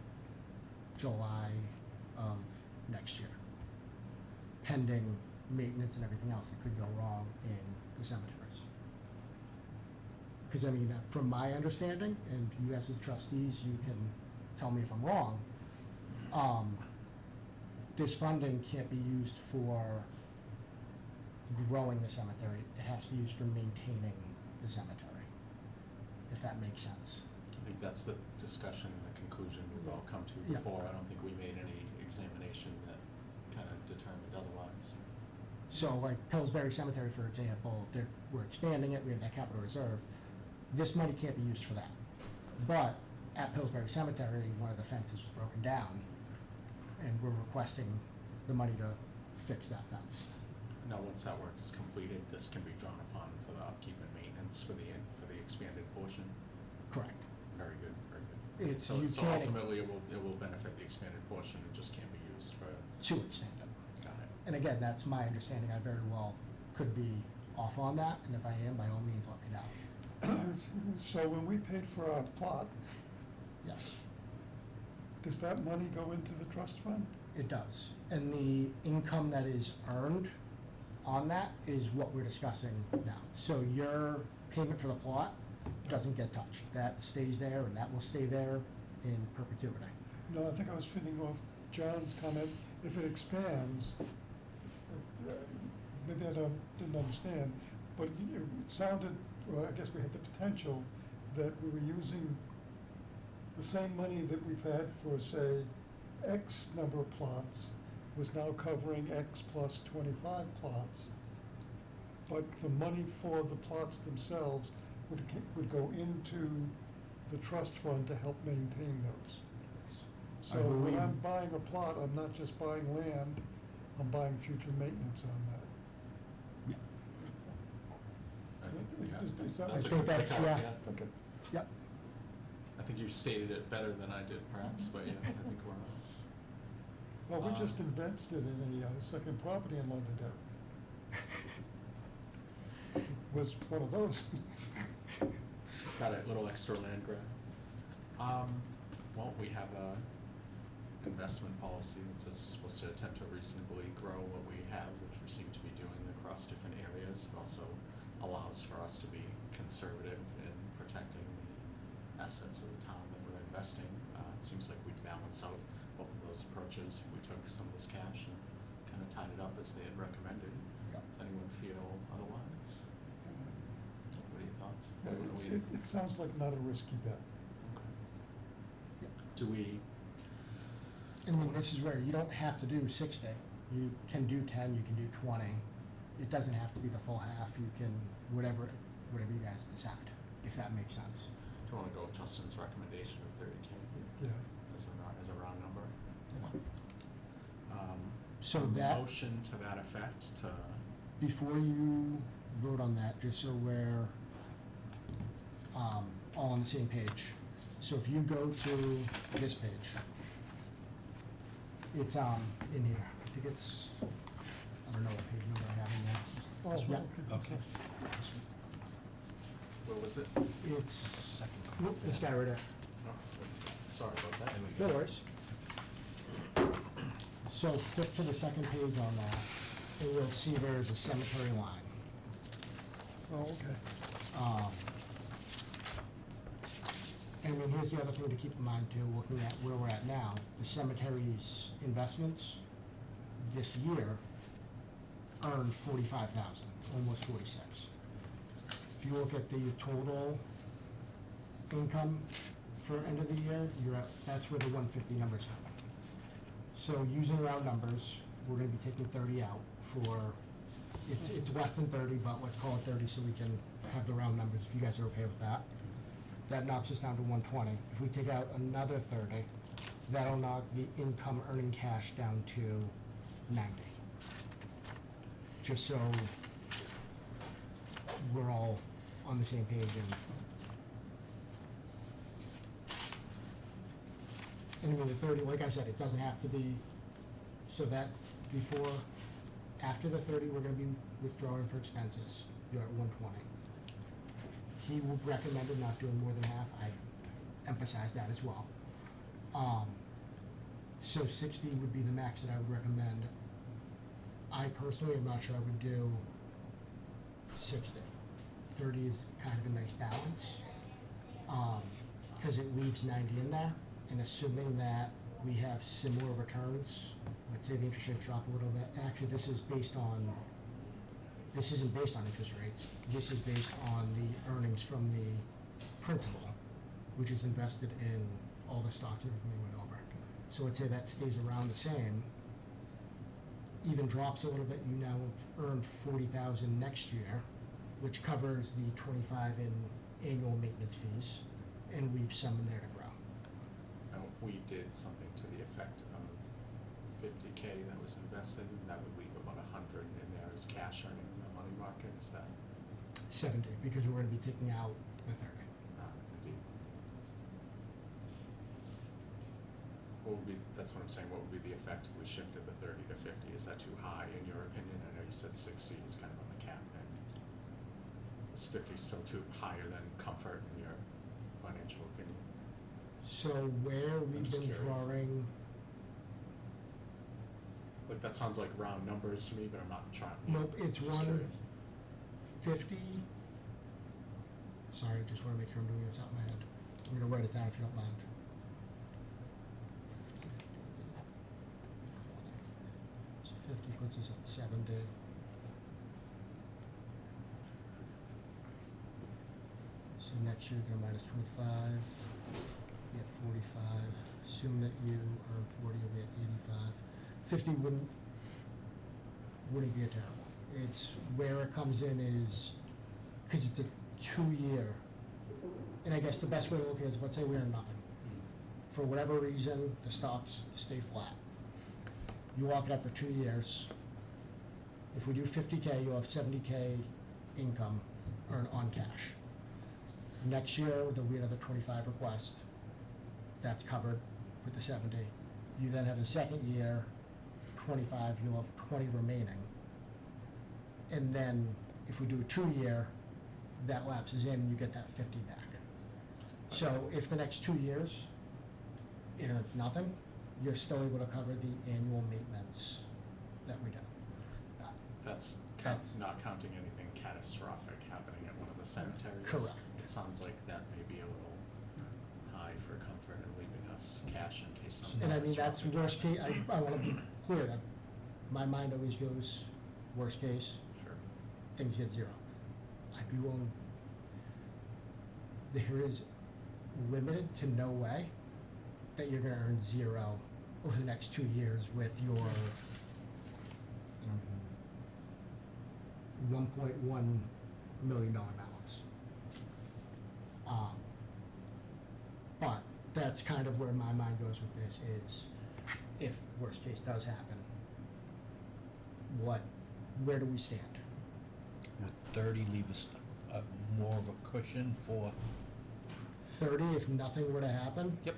July of next year, pending maintenance and everything else that could go wrong in the cemeteries. Because I mean, from my understanding, and you guys as trustees, you can tell me if I'm wrong, this funding can't be used for growing the cemetery. It has to be used for maintaining the cemetery, if that makes sense. I think that's the discussion and the conclusion we've all come to before. I don't think we made any examination that kind of determined otherwise. So like Pillsbury Cemetery, for example, we're expanding it, we have that capital reserve. This money can't be used for that. But at Pillsbury Cemetery, one of the fences was broken down, and we're requesting the money to fix that fence. Now, once that work is completed, this can be drawn upon for the upkeep and maintenance for the expanded portion. Correct. Very good, very good. It's, So you can't ultimately, it will benefit the expanded portion. It just can't be used for. to expand it. Got it. And again, that's my understanding. I very well could be off on that, and if I am, by all means, let me know. So when we paid for our plot, Yes, does that money go into the trust fund? it does. And the income that is earned on that is what we're discussing now. So your payment for the plot doesn't get touched. That stays there, and that will stay there in perpetuity. No, I think I was feeding off John's comment. If it expands, maybe I didn't understand, but it sounded, well, I guess we had the potential that we were using the same money that we've had for, say, X number of plots was now covering X plus 25 plots. But the money for the plots themselves would go into the trust fund to help maintain those. So I when believe- I'm buying a plot, I'm not just buying land, I'm buying future maintenance on that. I think, yeah, Is that- that's I a think good that's- pick out, yeah. Okay. Yep. I think you stated it better than I did, perhaps, but yeah, I think we're. Well, we just invested in a second property in Londonderry. Was one of those. Got a little extra land grab. Well, we have a investment policy that says we're supposed to attempt to reasonably grow what we have, which we seem to be doing across different areas. It also allows for us to be conservative in protecting the assets of the town that we're investing. It seems like we'd balance out both of those approaches if we took some of this cash and kind of tied it up as they had recommended. Yep. Does anyone feel otherwise? What are your thoughts? Yeah, What do we- it sounds like not a risky bet. Okay. Yep. Do we? I mean, this is where you don't have to do 60. You can do 10, you can do 20. It doesn't have to be the full half. You can, whatever you guys decide, if that makes sense. Do you want to go with Justin's recommendation of 30K Yeah. as a round number? So a that, motion to that effect to, before you vote on that, just so we're all on the same page. So if you go to this page, it's in here. I think it's, I don't know what page number I have in there. Oh, This one. okay. Okay. Where was it? It's, Second. this guy right there. Oh, sorry about that. No worries. So flip to the second page on that, and you'll see there is a cemetery line. Oh, okay. And I mean, here's the other thing to keep in mind too, looking at where we're at now, the cemetery's investments this year earned 45,000, almost 46. If you look at the total income for end of the year, you're at, that's where the 150 number's coming. So using round numbers, we're gonna be taking 30 out for, it's less than 30, but let's call it 30 so we can have the round numbers, if you guys are okay with that. That knocks us down to 120. If we take out another 30, that'll knock the income earning cash down to 90. Just so we're all on the same page and I mean, the 30, like I said, it doesn't have to be, so that before, after the 30, we're gonna be withdrawing for expenses, you're at 120. He recommended not doing more than half, I emphasize that as well. So 60 would be the max that I would recommend. I personally am not sure I would do 60. 30 is kind of a nice balance, because it leaves 90 in there, and assuming that we have similar returns, let's say the interest rates drop a little bit, actually this isn't based on interest rates, this is based on the earnings from the principal, which is invested in all the stocks that we went over. So let's say that stays around the same, even drops a little bit, you now have earned 40,000 next year, which covers the 25 in annual maintenance fees, and leaves some in there to grow. Now, if we did something to the effect of 50K that was invested, that would leave about 100 in there as cash earning in the money market, is that 70, because we're gonna be taking out the 30. indeed? What would be, that's what I'm saying, what would be the effect if we shifted the 30 to 50? Is that too high in your opinion? I know you said 60 is kind of on the cap end. Is 50 still too higher than comfort in your financial opinion? So where we've just been curious. drawing, Like, that sounds like round numbers to me, but I'm not trying. nope, it's just curious. 150. Sorry, I just wanna make sure I'm doing this out in my head. I'm gonna write it down if you don't mind. So 50 puts us at 70. So next year you're gonna minus 25, be at 45. Assume that you earn 40, you'll be at 85. 50 wouldn't be a terrible. It's where it comes in is, because it's a 2-year, and I guess the best way to look at it is, let's say we earn nothing. For whatever reason, the stocks stay flat. You lock it up for 2 years. If we do 50K, you'll have 70K income earned on cash. Next year, there'll be another 25 request. That's covered with the 70. You then have the second year, 25, you'll have 20 remaining. And then if we do a 2-year, that lapses in, you get that 50 back. So if the next 2 years, it earns nothing, you're still able to cover the annual maintenance that we do. That's That's- not counting anything catastrophic happening at one of the cemeteries. Correct. It sounds like that may be a little high for comfort and leaving us cash in case something. And I mean, that's catastrophic worst case, happens. I wanna be clear that my mind always goes, worst case, Sure. things get 0. I'd be willing, there is limited to no way that you're gonna earn 0 over the next 2 years with your $1.1 million balance. But that's kind of where my mind goes with this is, if worst case does happen, where do we stand? Would 30 leave us more of a cushion for? 30, if nothing were to happen? Yep.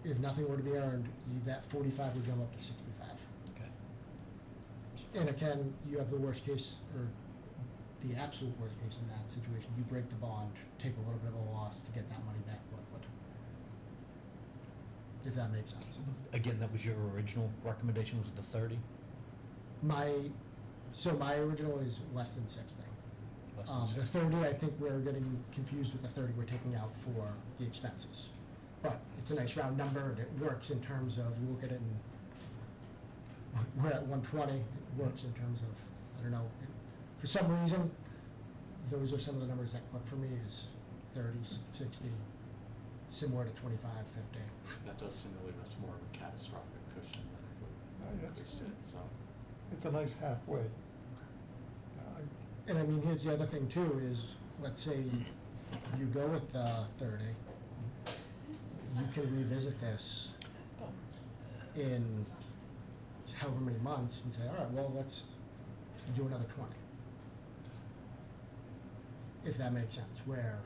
If nothing were to be earned, that 45 would jump up to 65. Okay. And again, you have the worst case, or the absolute worst case in that situation, you break the bond, take a little bit of a loss to get that money back liquid. If that makes sense. Again, that was your original recommendation, was the 30? My original is less than 60. Less than The 60. 30, I think we're getting confused with the 30 we're taking out for the expenses. But it's a nice round number, and it works in terms of, you look at it and we're at 120, it works in terms of, I don't know, for some reason, those are some of the numbers that click for me is 30, 60, similar to 25, 50. That does seem to leave us more of a catastrophic cushion than if we Yes. increased it, so. It's a nice halfway. And I mean, here's the other thing too, is, let's say you go with the 30, you can revisit this in however many months and say, all right, well, let's do another 20. If that makes sense, where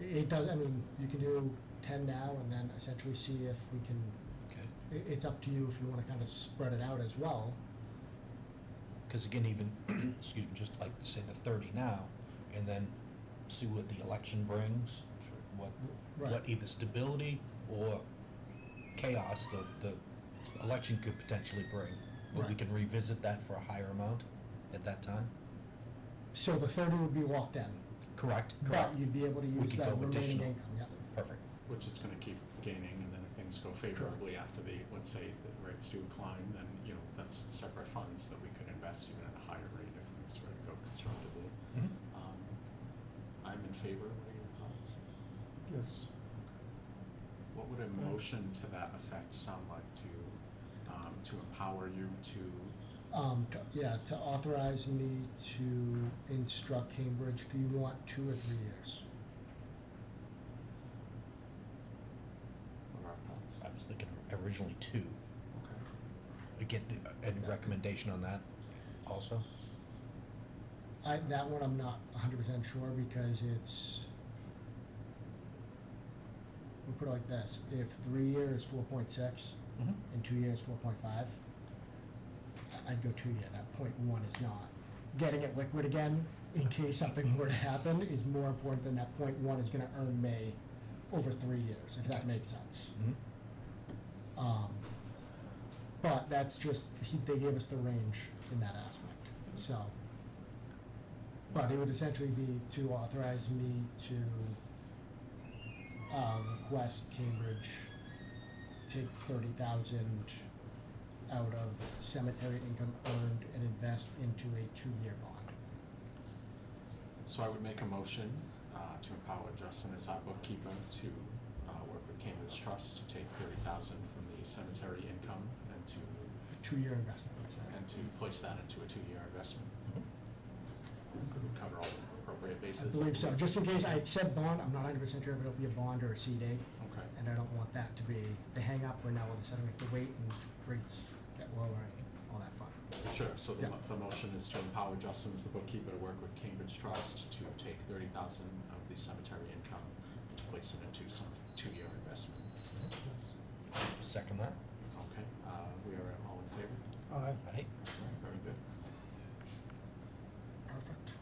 it does, I mean, you can do 10 now and then essentially see if we can, Okay. it's up to you if you wanna kind of spread it out as well. Because again, even, excuse me, just like to say the 30 now, and then see what the election brings, what Right. either stability or chaos the election could potentially bring. But we Right. can revisit that for a higher amount at that time? So the 30 would be locked in, Correct, but correct. you'd be able to We use could that go remaining additional. income, yeah. Perfect. Which is gonna keep gaining, and then if things go favorably after the, let's say, the rates do climb, then, you know, that's separate funds that we could invest even at a higher rate if things were to go constructively. Mhm. I'm in favor. What are your thoughts? Yes. What would a motion to that effect sound like to empower you to? To authorize me to instruct Cambridge, do you want 2 or 3 years? What are our thoughts? I was thinking originally 2. Okay. Again, any recommendation on that also? That one I'm not 100% sure because it's, we'll put it like this, if 3 years 4.6 Mhm. and 2 years 4.5, I'd go 2 year, that 0.1 is not. Getting it liquid again, in case something were to happen, is more important than that 0.1 is gonna earn me over 3 years, if that Okay. makes sense. Mhm. But that's just, they gave us the range in that aspect, so. But it would essentially be to authorize me to, request Cambridge take 30,000 out of cemetery income earned and invest into a 2-year bond. So I would make a motion to empower Justin as our bookkeeper to work with Cambridge Trust to take 30,000 from the cemetery income and to A 2-year investment, let's say. place that into a 2-year investment. Mhm. Could we cover all the appropriate I bases? believe so, just in case, I said bond, I'm not 100% sure if it'll be a bond or a CD, Okay. and I don't want that to be the hang up where now all of a sudden we have to wait and rates get lower and all that fun. Sure, so Yeah. the motion is to empower Justin as the bookkeeper to work with Cambridge Trust to take 30,000 of the cemetery income and to place it into some 2-year investment. Second that? Okay, we are all in favor? Aye. Aye. All right, very good. Perfect.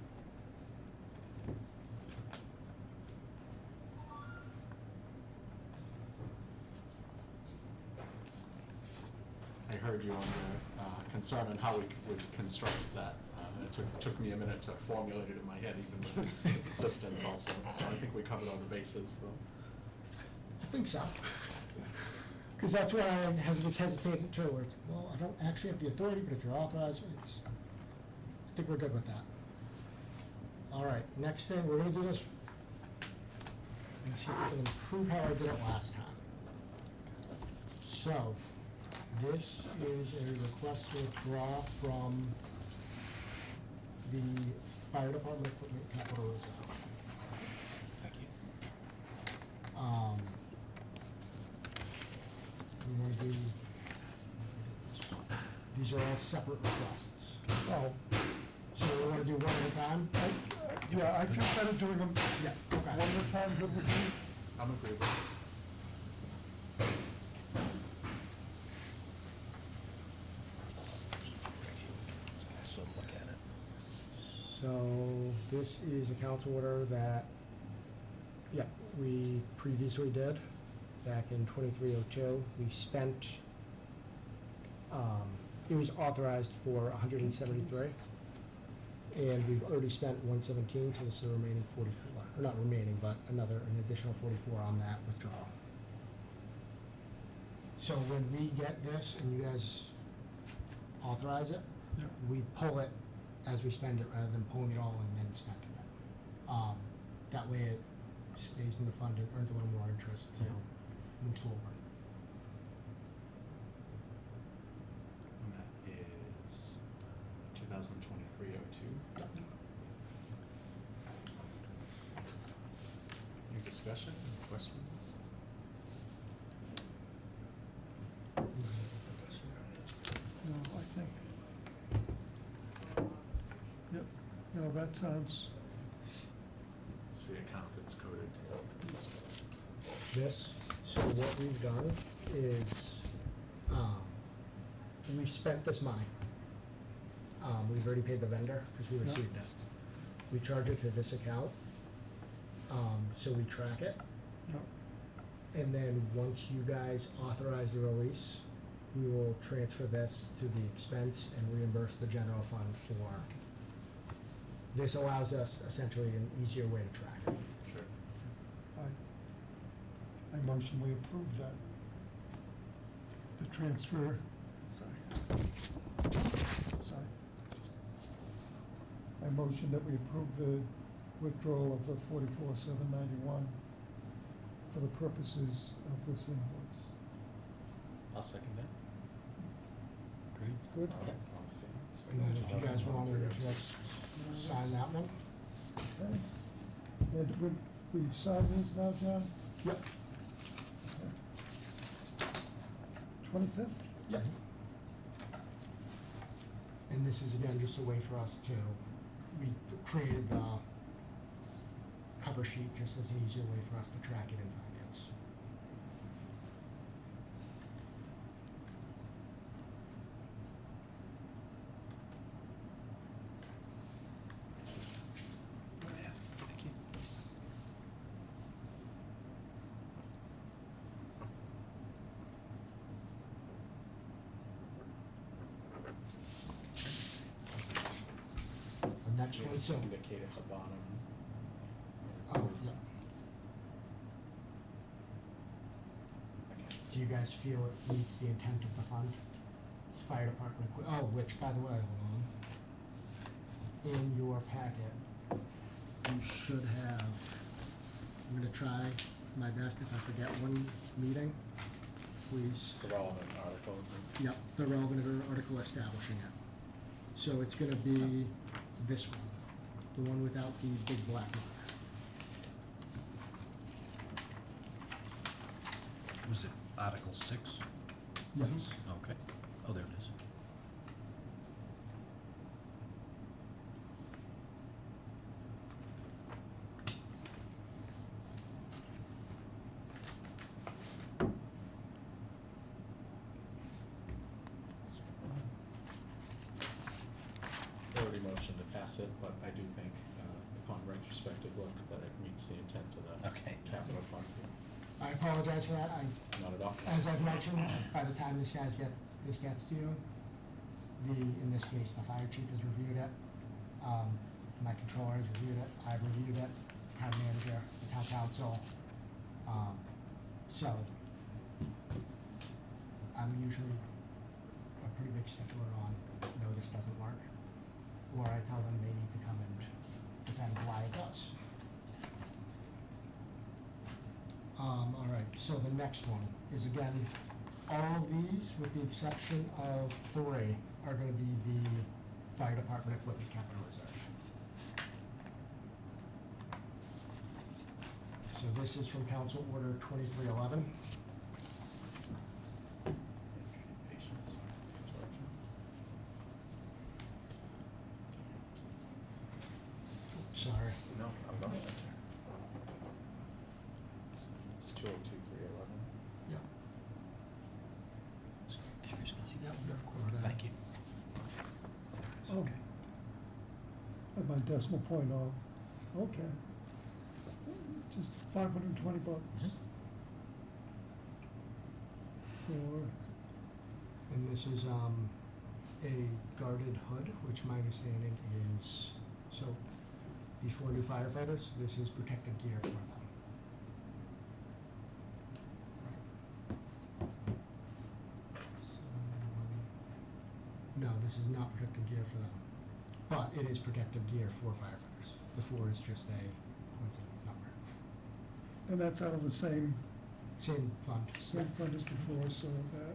I heard you on your concern on how we would construct that. It took me a minute to formulate it in my head, even with his assistance also. So I think we covered all the bases, though. I think so. Because that's where I hesitated too, where it's, well, I don't actually have the authority, but if you're authorized, I think we're good with that. All right, next thing, we're gonna do this, and see if we can improve how I did it last time. So, this is a request to withdraw from the fire department equipment capital reserve. Thank you. We want to do, these are all separate requests. Oh, So we want to do one at a time? yeah, I feel better doing them Yeah, okay. one at a time, good with you? I'm agreeable. So look at it. So, This is a council order that, we previously did back in 2302. We spent, it was authorized for 173, and we've already spent 117, so this is the remaining 44, or not remaining, but an additional 44 on that withdrawal. So when we get this and you guys authorize it, Yeah. we pull it as we spend it rather than pulling it all and then spending it. That way it stays in the fund and earns a little more interest to move forward. And that is 2023-02. Any discussion, any questions? No, I think. Yep, no, that sounds, It's the account that's coded. This, so what we've done is, we've spent this money. We've already paid the vendor because we Yeah. received it. We charge it to this account, so we track it. yep, And then once you guys authorize the release, we will transfer this to the expense and reimburse the general fund for. This allows us essentially an easier way to track it. Sure. I motion we approve that. The transfer, sorry. I motion that we approve the withdrawal of the 44,791 for the purposes of this invoice. I'll second that. Great. Good? All in favor? And then if you guys want me to just sign that one? Okay. And we sign these now, John? Yep. 25th? Yep. And this is again just a way for us to, we created the cover sheet just as an easier way for us to track it in finance. Thank you. The next one, so, Indicate at the bottom. oh, yeah. Okay. Do you guys feel it meets the intent of the fund? It's fire department which, by the way, hold on. In your packet, you should have, I'm gonna try my best if I forget one meeting, please. The relevant article. Yep, the relevant article establishing it. So it's gonna be this one, the one without the big black mark. Was it Article 6? Yes. Okay. Oh, there it is. I already motioned to pass it, but I do think, upon retrospective look, that it meets the intent of the Okay. capital fund. I apologize for that, Not at all. as I've mentioned, by the time this gets to you, in this case, the fire chief has reviewed it, my controller has reviewed it, I've reviewed it, town manager, the town council, so, I'm usually a pretty big stickler on, no, this doesn't work, or I tell them they need to come and defend why it does. All right, so the next one is again, all of these, with the exception of 3, are gonna be the fire department equipment capital reserve. So this is from Council Order 2311. Patience. Sorry. No, I'm not. It's 202-311. Yep. Excuse me. Yep, we're recording. Thank you. Oh. at my decimal point of, okay. Just $520 Mhm. for, And this is a guarded hood, which my understanding is, so these 4 new firefighters, this is protective gear for them. Right. So, no, this is not protective gear for them, but it is protective gear for firefighters. The 4 is just a coincidence number. and that's out of the same Same fund. fund as before, so that.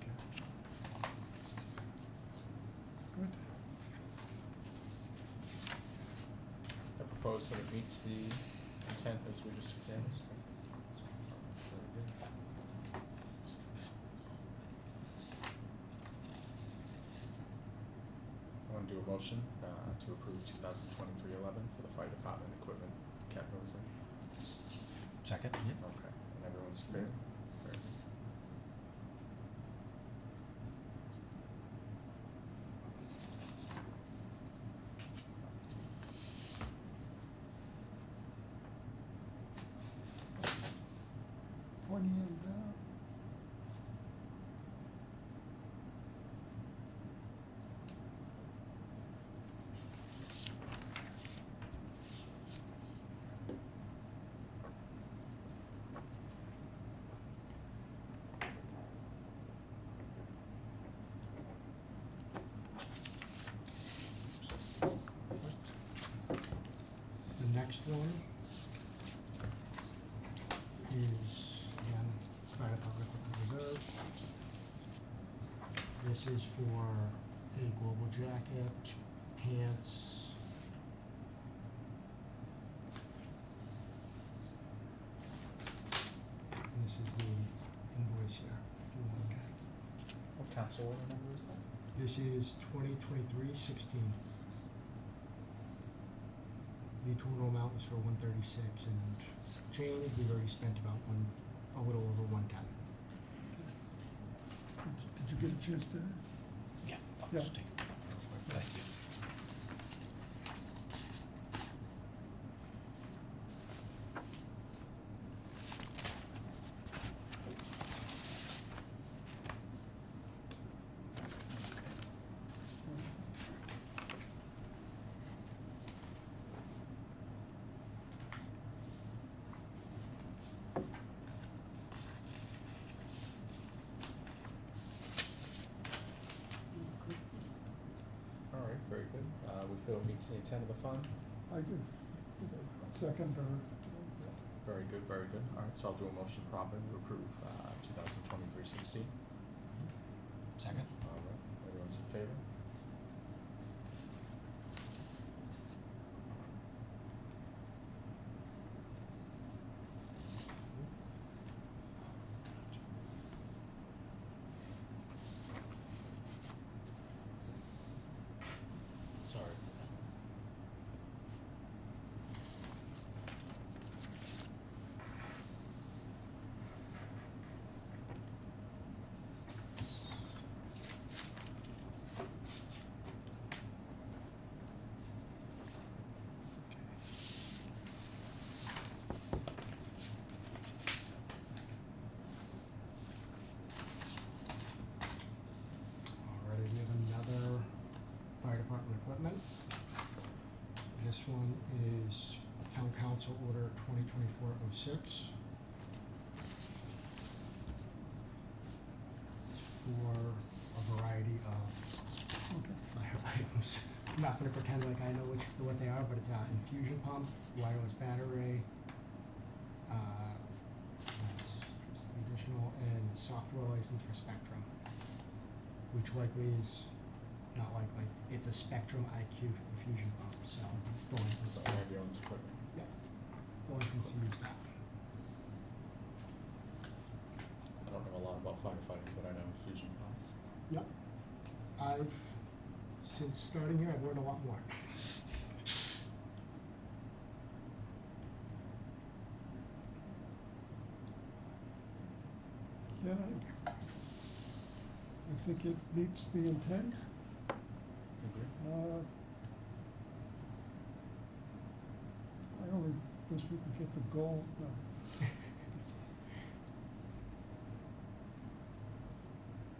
Okay. Good. I propose that it meets the intent as we just examined. Very good. I want to do a motion to approve 2023-11 for the fire department equipment capitalization. Second, yeah. Okay, and everyone's fair? Very good. Pointy end down. The next one is, again, fire department equipment reserve. This is for a global jacket, pants. And this is the invoice here, if you want. What council order number is that? This is 2023-16. The total amount was for 136 and change. We've already spent about a little over 110. Did you get a chance to? Yeah, I'll Yeah. just take a look real quick. Thank you. All right, very good. We feel it meets the intent of the fund. I do. Second or? Very good, very good. All right, so I'll do a motion properly to approve 2023-16. Second? All right, everyone's in favor? Sorry. Alrighty, we have another fire department equipment. This one is Town Council Order 2024-06. It's for a variety of Okay. fire items. I'm not gonna pretend like I know what they are, but it's an infusion pump, wireless battery, that's just the additional, and software license for Spectrum, which likely is, not likely, it's a Spectrum IQ infusion pump, so the license, So everyone's equipment. yeah, the license to use that. I don't know a lot about firefighting, but I know infusion pumps. Yep. Since starting here, I've learned a lot more. again, I think it meets the intent. Agree? I only wish we could get the gold, no.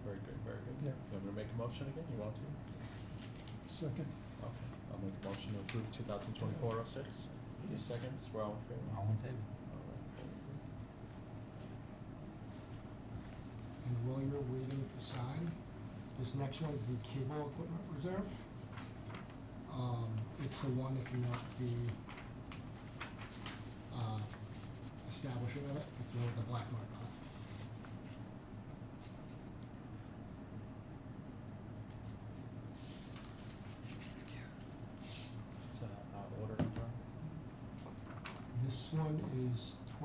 Very good, very good. Yeah. You want me to make a motion again? You want to? Second. Okay, I'll make a motion to approve 2024-06. Any seconds? We're all in favor? All in favor? All right, very good. And while you're waiting to sign, this next one is the cable equipment reserve. It's the one if you want the establishing of it, it's the one with the black mark on it. It's order number. This one is 2024-10.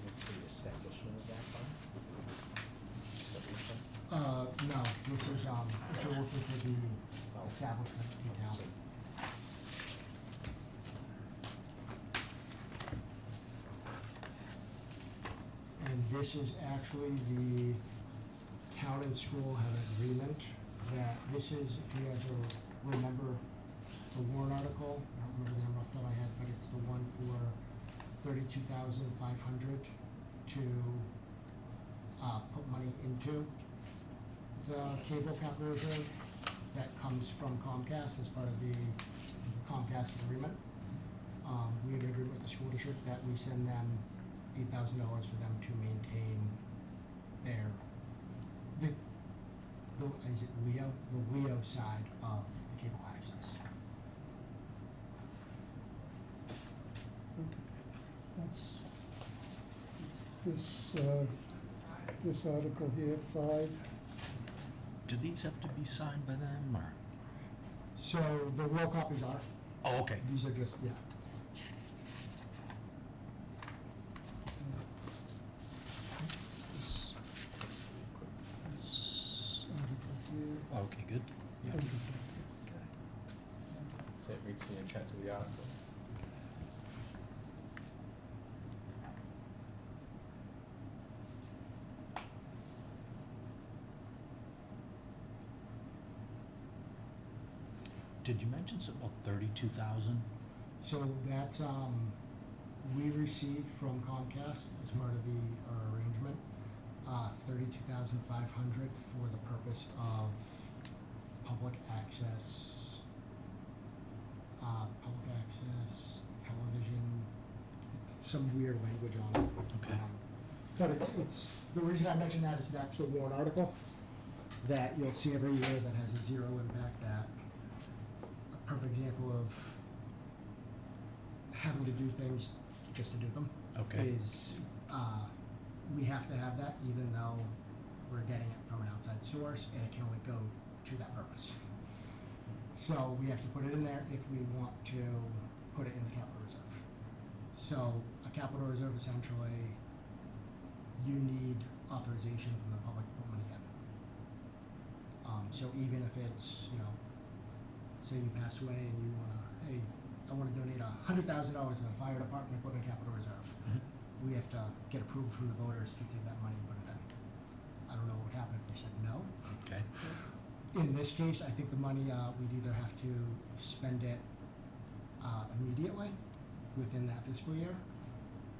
What's the establishment of that fund? Is that what you're saying? No, this is, if you're looking for the establishment detail. And this is actually the town and school have an agreement that this is, if you guys will remember the warrant article, I don't remember the number off the top of my head, but it's the one for 32,500 to put money into the cable capital reserve that comes from Comcast as part of the Comcast agreement. We have an agreement with the school district that we send them $8,000 for them to maintain their, is it WEO? The WEO side of the cable access. Okay. That's this article here, 5. Do these have to be signed by them, or? So the real copies are, Oh, okay. these are just, yeah. This article here. Okay, good. Yeah. Okay. Say it meets the intent of the article. Did you mention something about 32,000? So that's, we received from Comcast as part of our arrangement, 32,500 for the purpose of public access television, some weird language on it. Okay. But it's, the reason I mention that is that's the warrant article that you'll see every year that has a zero impact, that a perfect example of having to do things just to do them. Okay. Is, we have to have that even though we're getting it from an outside source and it can only go to that purpose. So we have to put it in there if we want to put it in the capital reserve. So a capital reserve essentially, you need authorization from the public to put money in. So even if it's, say you pass away and you wanna, hey, I wanna donate $100,000 to the fire department to put in capital reserve. Mhm. We have to get approval from the voters to take that money and put it in. I don't know what would happen if they said no. Okay. In this case, I think the money, we'd either have to spend it immediately within that fiscal year,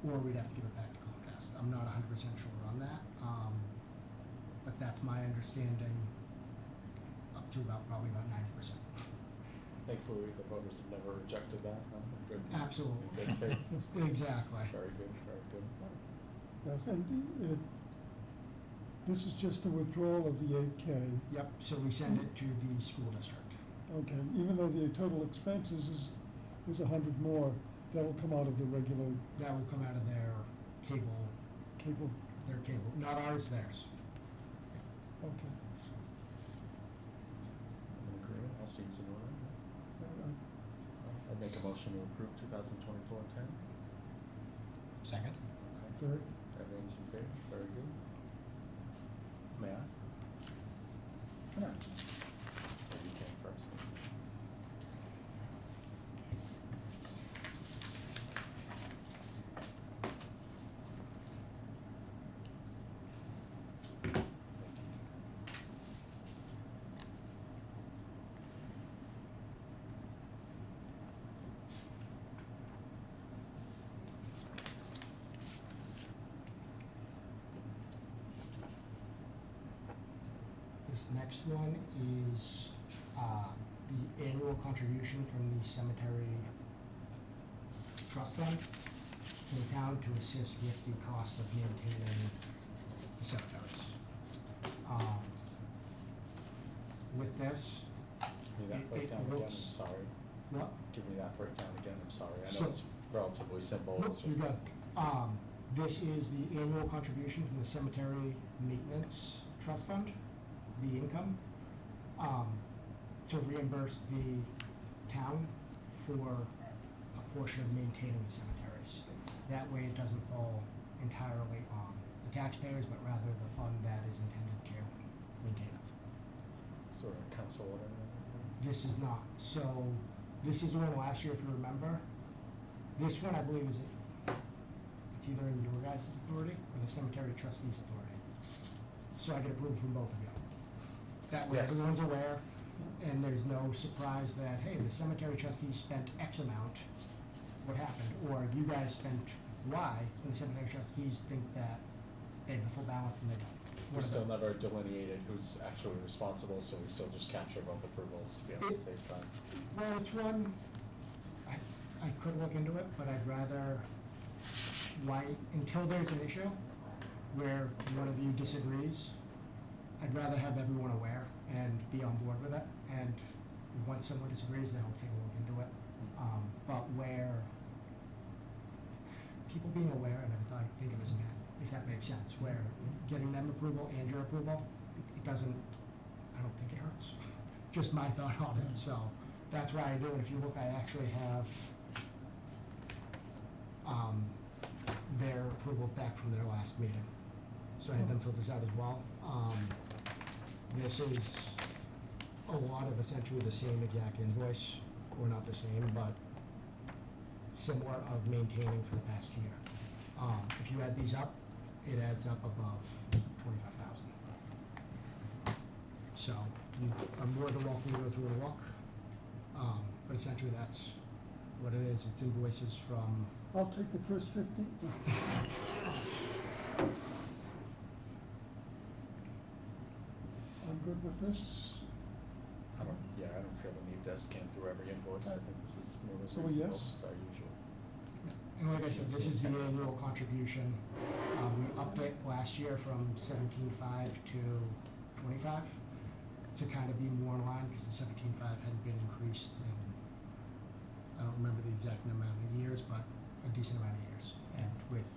or we'd have to give it back to Comcast. I'm not 100% sure on that, but that's my understanding up to probably about 90%. Thankfully, the voters have never rejected that. Good. Absolutely. In good faith. Exactly. Very good, very good. Yes, and this is just a withdrawal of the 8K. Yep, so we send it to the school district. Okay, even though the total expenses is 100 more, that will come out of the regular That will come out of their cable, cable. not ours, theirs. Okay. In agreement, all seems in order. I'd make a motion to approve 2024-10. Second? Okay. Third. Everyone's in favor? Very good. May I? Come on. Or you can first. next one is, the annual contribution from the cemetery trust fund to the town to assist with the cost of maintaining the cemeteries. With this, Give me that It breakdown again, I'm looks- sorry. what? Give me that breakdown again, I'm sorry. I So- know it's relatively simple, Nope, it's you're just. good. This is the annual contribution from the cemetery maintenance trust fund, the income, to reimburse the town for a portion of maintaining the cemeteries. That way it doesn't fall entirely on the taxpayers, but rather the fund that is intended to maintain it. Sort of council order. This is not. So this is the one last year, if you remember. This one, I believe, it's either in your guys' authority or the cemetery trustees' authority. So I get approval from both of you. That way Yes. everyone's aware, and there's no surprise that, hey, the cemetery trustees spent X amount, what happened? Or you guys spent Y, and the cemetery trustees think that they have the full balance and they don't. We One of still those. never delineated who's actually responsible, so we still just capture both approvals to be on the safe side. Well, it's one, I could look into it, but I'd rather wait until there's an issue where one of you disagrees. I'd rather have everyone aware and be on board with it, and once someone disagrees, then I'll take a look into it. But where people being aware, and I think of it as a net, if that makes sense, where getting them approval and your approval, it doesn't, I don't think it hurts. Just my thought on it, so that's why I do it. If you look, I actually have their approval back from their last meeting. So I had them fill this out as well. This is a lot of essentially the same exact invoice, or not the same, but similar of maintaining for the past year. If you add these up, it adds up above 25,000. So you are more than welcome to go through and look. But essentially that's what it is. It's invoices from, I'll take the first 50. I'm good with this. I don't feel the need to scan through every invoice, I think this is more than So a reasonable, yes? it's our usual. and like I said, this is the annual contribution. We upped it last year from 17.5 to 25 to kind of be more in line, because the 17.5 hadn't been increased in, I don't remember the exact amount of years, but a decent amount of years. And with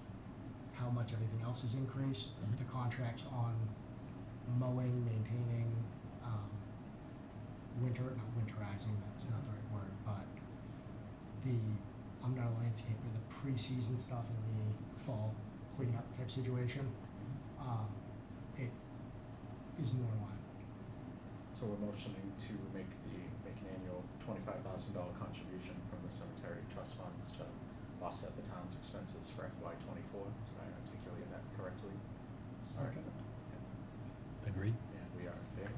how much everything else has increased, the contracts on mowing, maintaining, not winterizing, that's not the right word, but I'm not a landscaper, the pre-season stuff and the fall cleanup type situation, it is more in line. So we're motioning to make an annual $25,000 contribution from the cemetery trust funds to offset the town's expenses for FY '24. Did I articulate that correctly? Second. Agreed? Yeah, we are in favor.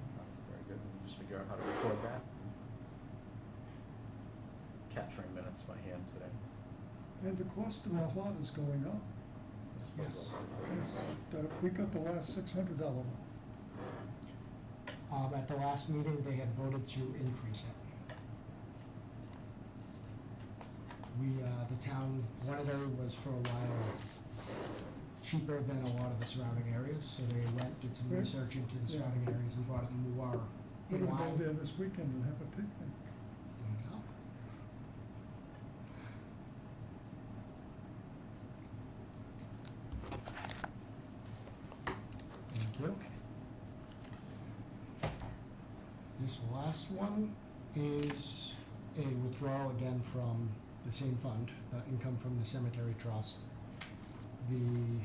Very good. We'll just figure out how to record that. Capturing minutes by hand today. And the cost of the plot is going up. I suppose Yes. I'll- We got the last $600 one. At the last meeting, they had voted to increase it. The town, Londonderry was for a while cheaper than a lot of the surrounding areas, so they did some Right. research into the Yeah. surrounding areas and brought it more We're in gonna line. go there this weekend and have a picnic. There you go. Thank you. This last one is a withdrawal again from the same fund, the income from the cemetery trust. The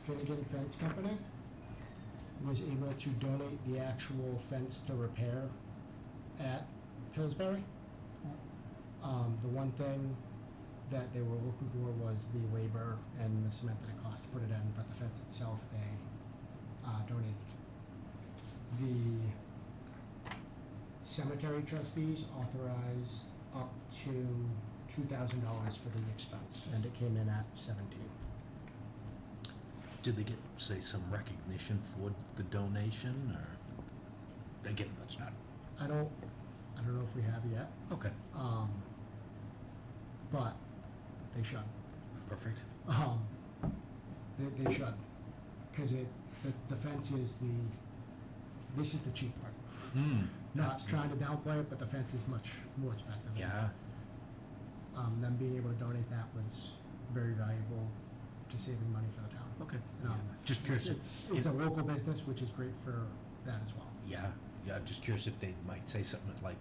Finnegan Fence Company was able to donate the actual fence to repair at Pillsbury. The one thing that they were looking for was the labor and the cement that it cost to put it in, but the fence itself they donated. The cemetery trustees authorized up to $2,000 for the expense, and it came in at 17. Did they get, say, some recognition for the donation, or? again, let's not, I don't know if we have yet, okay, but they should. perfect. They should, because the fence is this is the cheap part. Not trying to downplay it, but the fence is much more expensive. Yeah, Them being able to donate that was very valuable to saving money for the town. okay. Um, Just curious, It's a local business, which is great for that as well. yeah, I'm just curious if they might say something like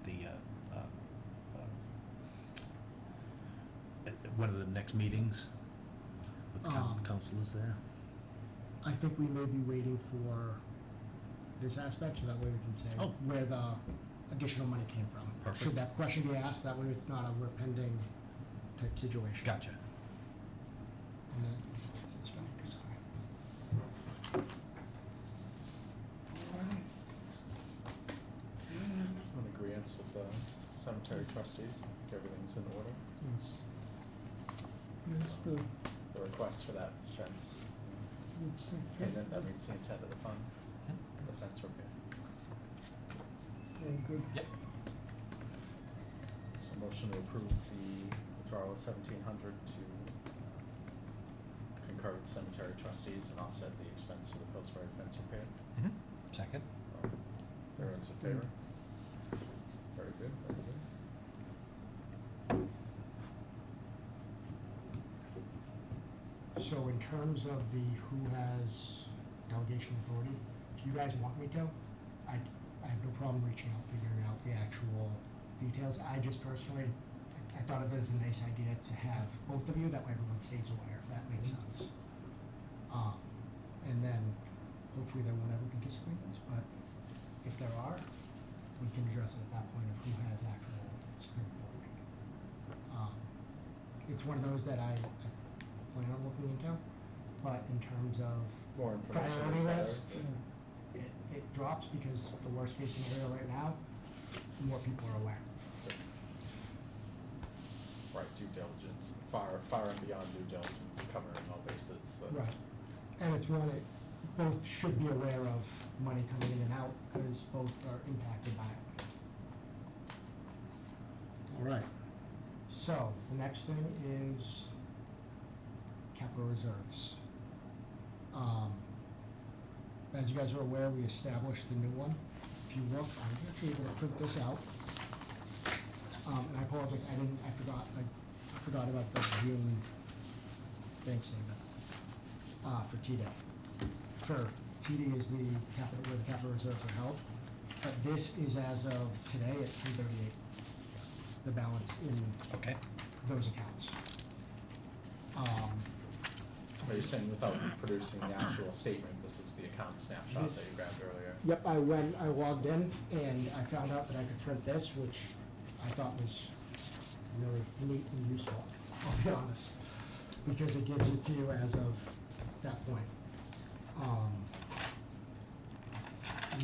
at one of the next meetings with the councilors there. I think we may be waiting for this aspect, so that way we can say Oh. where the additional money came from. Perfect. Should that question be asked, that way it's not a we're pending type situation. Gotcha. And then, it's this guy, sorry. Alright. I'm in agreement with the cemetery trustees, I think everything's in order. Yes. This is the, The request for that fence let's see. payment, that meets the intent of the fund, the fence repair. Very good. Yep. So motion to approve the withdrawal of 1,700 to concur with cemetery trustees and offset the expense of the Pillsbury fence repair. Second. Everyone's in favor? Very good, very good. So in terms of the who has delegation authority, if you guys want me to, I have no problem reaching out, figuring out the actual details. I just personally, I thought of it as a nice idea to have both of you, that way everyone stays aware, if that makes sense. And then hopefully there won't ever be disagreements, but if there are, we can address it at that point of who has actual supreme authority. It's one of those that I plan on looking into, but in terms of More information priority is better. list, it drops because the worst case scenario right now, more people are aware. Right, due diligence, far and beyond due diligence, covering all bases, that's. Right. And it's one that both should be aware of money coming in and out, because both are impacted by it. All right, so the next thing is capital reserves. As you guys are aware, we established the new one. If you look, I was actually able to print this out. And I apologize, I forgot about the June bank statement, for TDEC. For TD is the capital, where the capital reserves are held, but this is as of today at 10/38, the balance in Okay. those accounts. Are you saying without producing the actual statement, this is the account snapshot that you grabbed earlier? Yep, I logged in and I found out that I could print this, which I thought was really neat and useful, I'll be honest, because it gives it to you as of that point.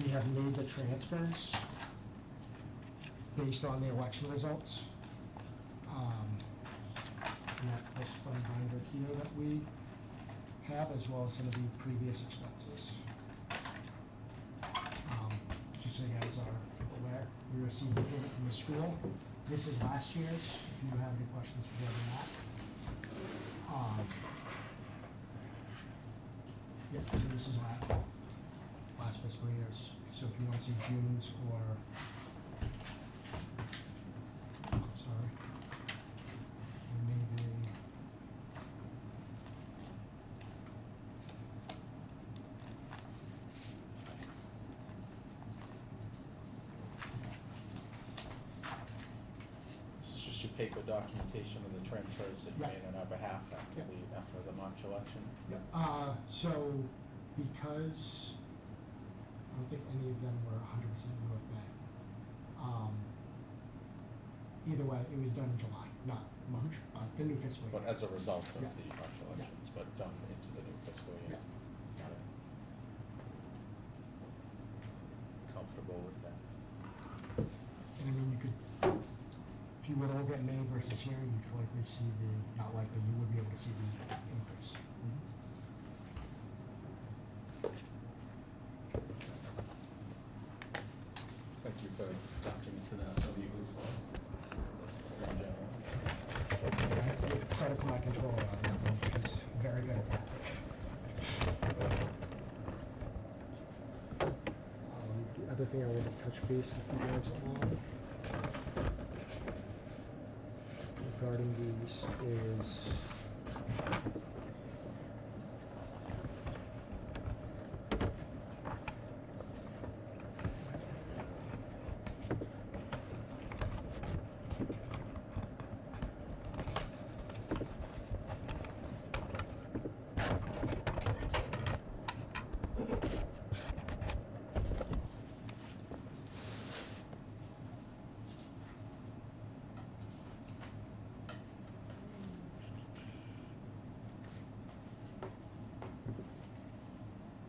We have made the transfers based on the election results. And that's this fund binder here that we have, as well as some of the previous expenses. Just so you guys are aware, we received a payment from the school. This is last year's, if you have any questions regarding that. Yep, so this is last fiscal year's. So if you want to see June's or, sorry, maybe. This is just your paper documentation of the transfers that you Yeah. made on our behalf after Yeah. after the March election. Yep. So because I don't think any of them were 100% UFA. Either way, it was done in July, not March, the new fiscal year. But as a result of Yeah. the March elections, but done into the new fiscal year. Yeah. Got it. Comfortable with that. And I mean, you could, if you were to look at May versus here, you could likely see not likely, you would be able to see the increase. out it to my controller on that one. She's very good at that. The other thing I wanted to touch base with you guys on regarding these is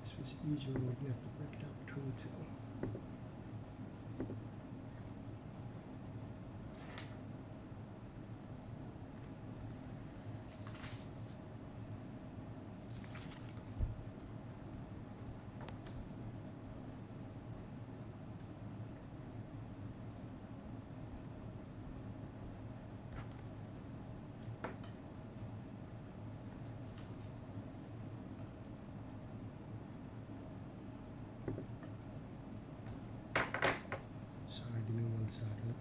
this was easier when we didn't have to break it out between the two. Sorry, give me 1 second.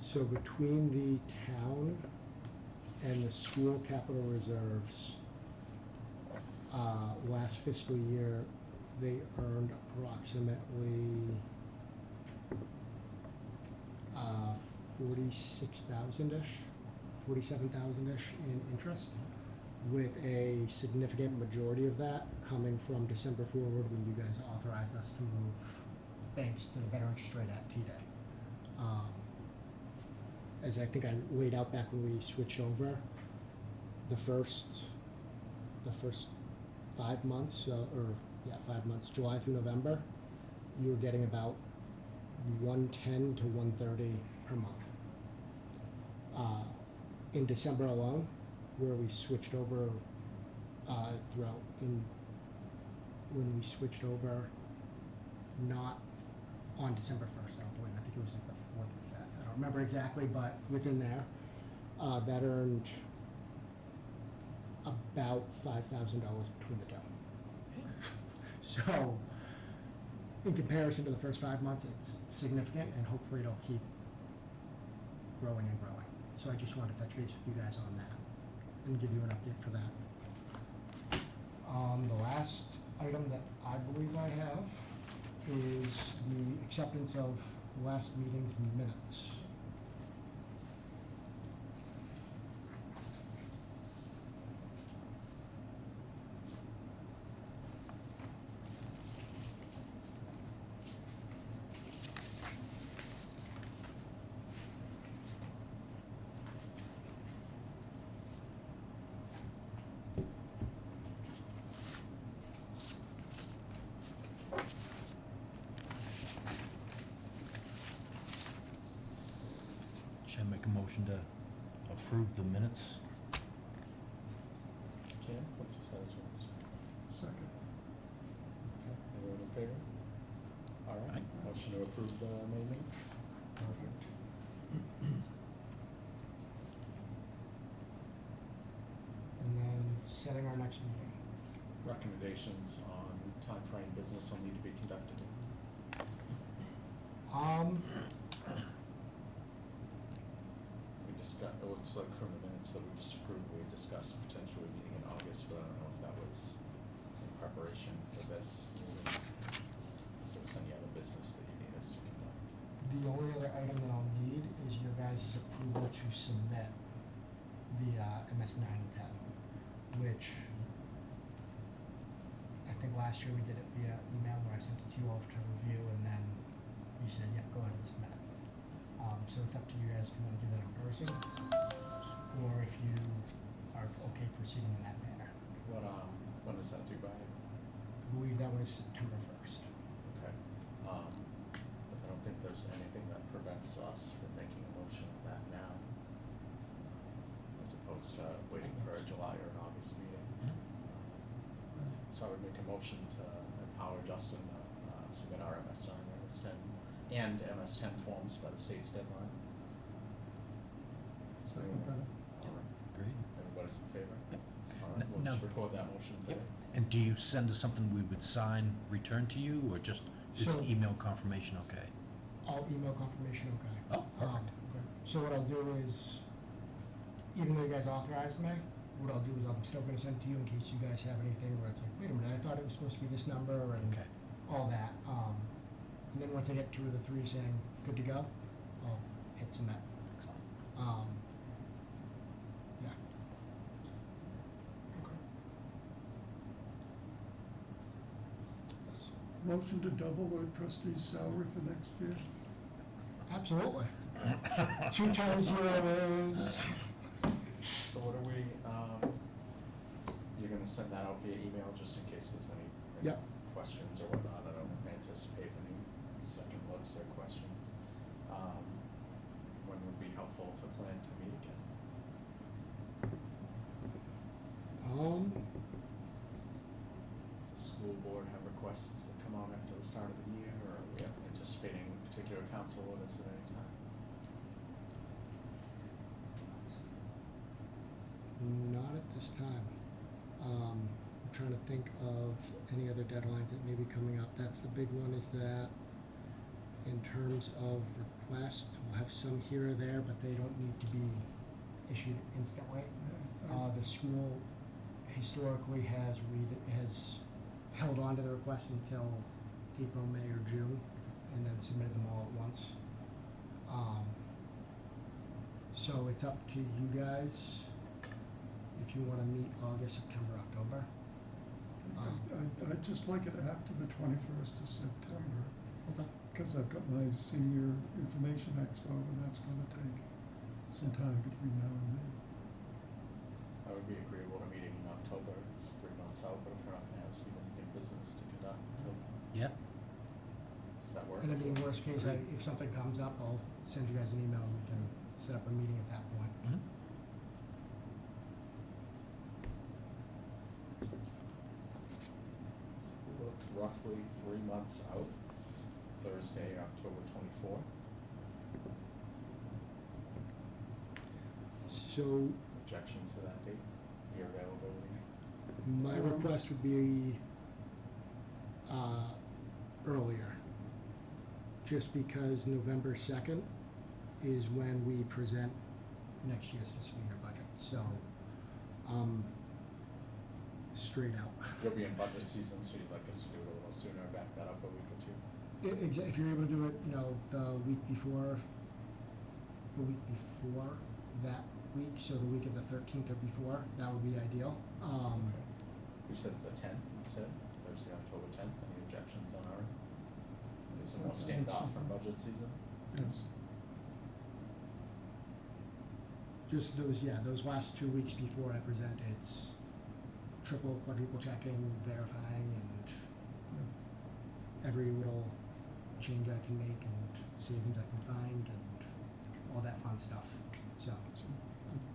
So between the town and the school capital reserves, last fiscal year, they earned approximately 46,000-ish, 47,000-ish in interest, with a significant majority of that coming from December forward when you guys authorized us to move banks to the better interest rate at T-Day. As I think I laid out back when we switched over, the first 5 months, 5 months, July through November, you were getting about 110 to 130 per month. In December alone, where we switched over when we switched over, not on December 1st, I don't believe. I think it was like the 4th or 5th. I don't remember exactly, but within there, that earned about $5,000 between the two. So, in comparison to the first 5 months, it's significant, and hopefully it'll keep growing and growing. So I just wanted to touch base with you guys on that and give you an update for that. The last item that I believe I have is the acceptance of last meeting's minutes. Should I make a motion to approve the minutes? Ken, what's the suggestions? Second. Okay, everyone in favor? All right, Aye. motion to approve the May minutes. Perfect. And then setting our next meeting. Recommendations on timeframe business will need to be conducted. We discussed, it looks like from the minutes that we just approved, we discussed potentially meeting in August, but I don't know if that was in preparation for this meeting. If there was any other business that you need us to conduct. The only other item that I'll need is your guys' approval to submit the MS 9 and 10, which I think last year we did it via email where I sent it to you all to review, and then you said, yep, go ahead and submit it. So it's up to you guys if you want to do that in person, or if you are okay proceeding in that manner. When is that due by? I believe that one is September 1st. Okay. But I don't think there's anything that prevents us from making a motion on that now, as opposed to waiting for a July or an August meeting. So I would make a motion to empower Justin to submit our MS9, MS10, and MS10 forms by the state's deadline. Second that. All right, Great. everybody's in favor? Yep. All right, we'll Now- just record that motion today. And do you send us something we would sign, return to you, or just So- email confirmation okay? I'll email confirmation, okay. Oh, perfect. So what I'll do is, even though you guys authorized me, what I'll do is I'm still gonna send it to you in case you guys have anything where it's like, wait a minute, I thought it was supposed to be this number and Okay. all that. And then once I get 2 of the 3 saying good to go, I'll hit submit. Excellent. Yeah. Okay. Yes. Motion to double the trustee's salary for next year? Absolutely. 2 times 0 is. So what are we, you're gonna send that out via email just in case there's any Yep. questions or whatnot. I don't anticipate any second looks or questions. When would be helpful to plan to meet again? Um, Does the school board have requests that come on after the start of the year, or are we anticipating particular council orders at any time? Not at this time. I'm trying to think of any other deadlines that may be coming up. That's the big one, is that in terms of request, we'll have some here or there, but they don't need to be issued instantly. The school historically has held on to the request until April, May, or June, and then submitted them all at once. So it's up to you guys if you want to meet August, September, October. I'd just like it after the 21st of September, Okay. because I've got my senior information expo, and that's gonna take some time between now and then. I would be agreeable to meeting in October. It's 3 months out, but if we're not gonna have significant business to conduct until, Yep. does that work? And I mean, worst case, if something comes up, I'll send you guys an email and we can set up a meeting at that point. Mhm. So we looked roughly 3 months out. It's Thursday, October 24th. So Objections to that date? Your availability? my request would be earlier, just because November 2nd is when we present next year's fiscal year budget. So, straight out. You'll be in budget season, so you'd like us to do it a little sooner, back that up a week or two? If you're able to do it, the week before that week, so the week of the 13th or before, that would be ideal. We said the 10th instead, Thursday, October 10th. Any objections on our end? Gives them more standoff from budget season? Yes. Just those last 2 weeks before I present, it's triple, quadruple checking, verifying, and every little change I can make and savings I can find and all that fun stuff. So,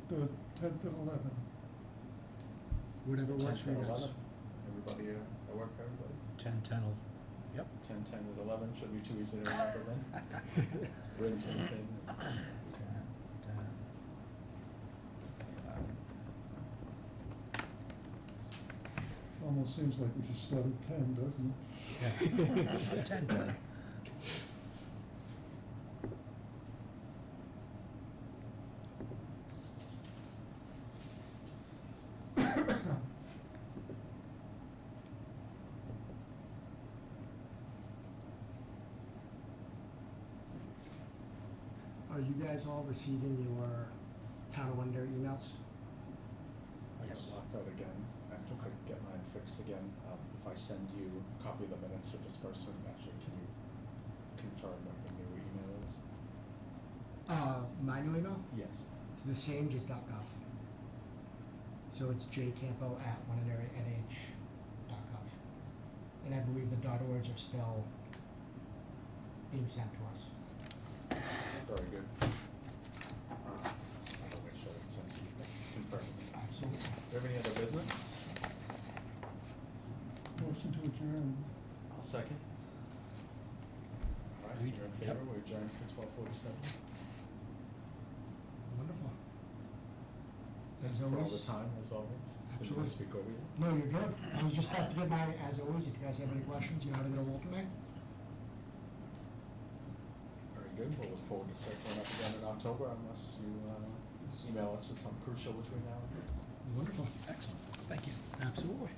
The 10th and 11th. whatever works 10th for you and guys. 11th. Everybody, that work for everybody? 10, 10, yep. 10, 10, and 11 should be too easy to remember then. Rin Tin Tin. Almost seems like we should start at 10, doesn't it? Yeah. 10, 10. Are you guys all receiving your Town of Wonder emails? I got locked out again. I have to get mine fixed again. If I send you a copy of the minutes of disbursement, actually, can you confirm what the new email is? My new email? Yes. It's the same, just .gov. So it's jcampo@onedarynh.gov. And I believe the .orgs are still being sent to us. Very good. I'll make sure it's sent to you. Confirm. Absolutely. Do you have any other business? second. All right, Agreed. you're in Yep. favor, we adjourn to 12:47. Wonderful. As For all the always. time, as always. Didn't Absolutely. mean to speak over you. No, you're good. I was just about to get my, as always, if you guys have any questions, you know how to get a hold of me. Very good, we'll look forward to circling up again in October unless you, email us with something crucial between now and then. Wonderful. Excellent, thank you. Absolutely.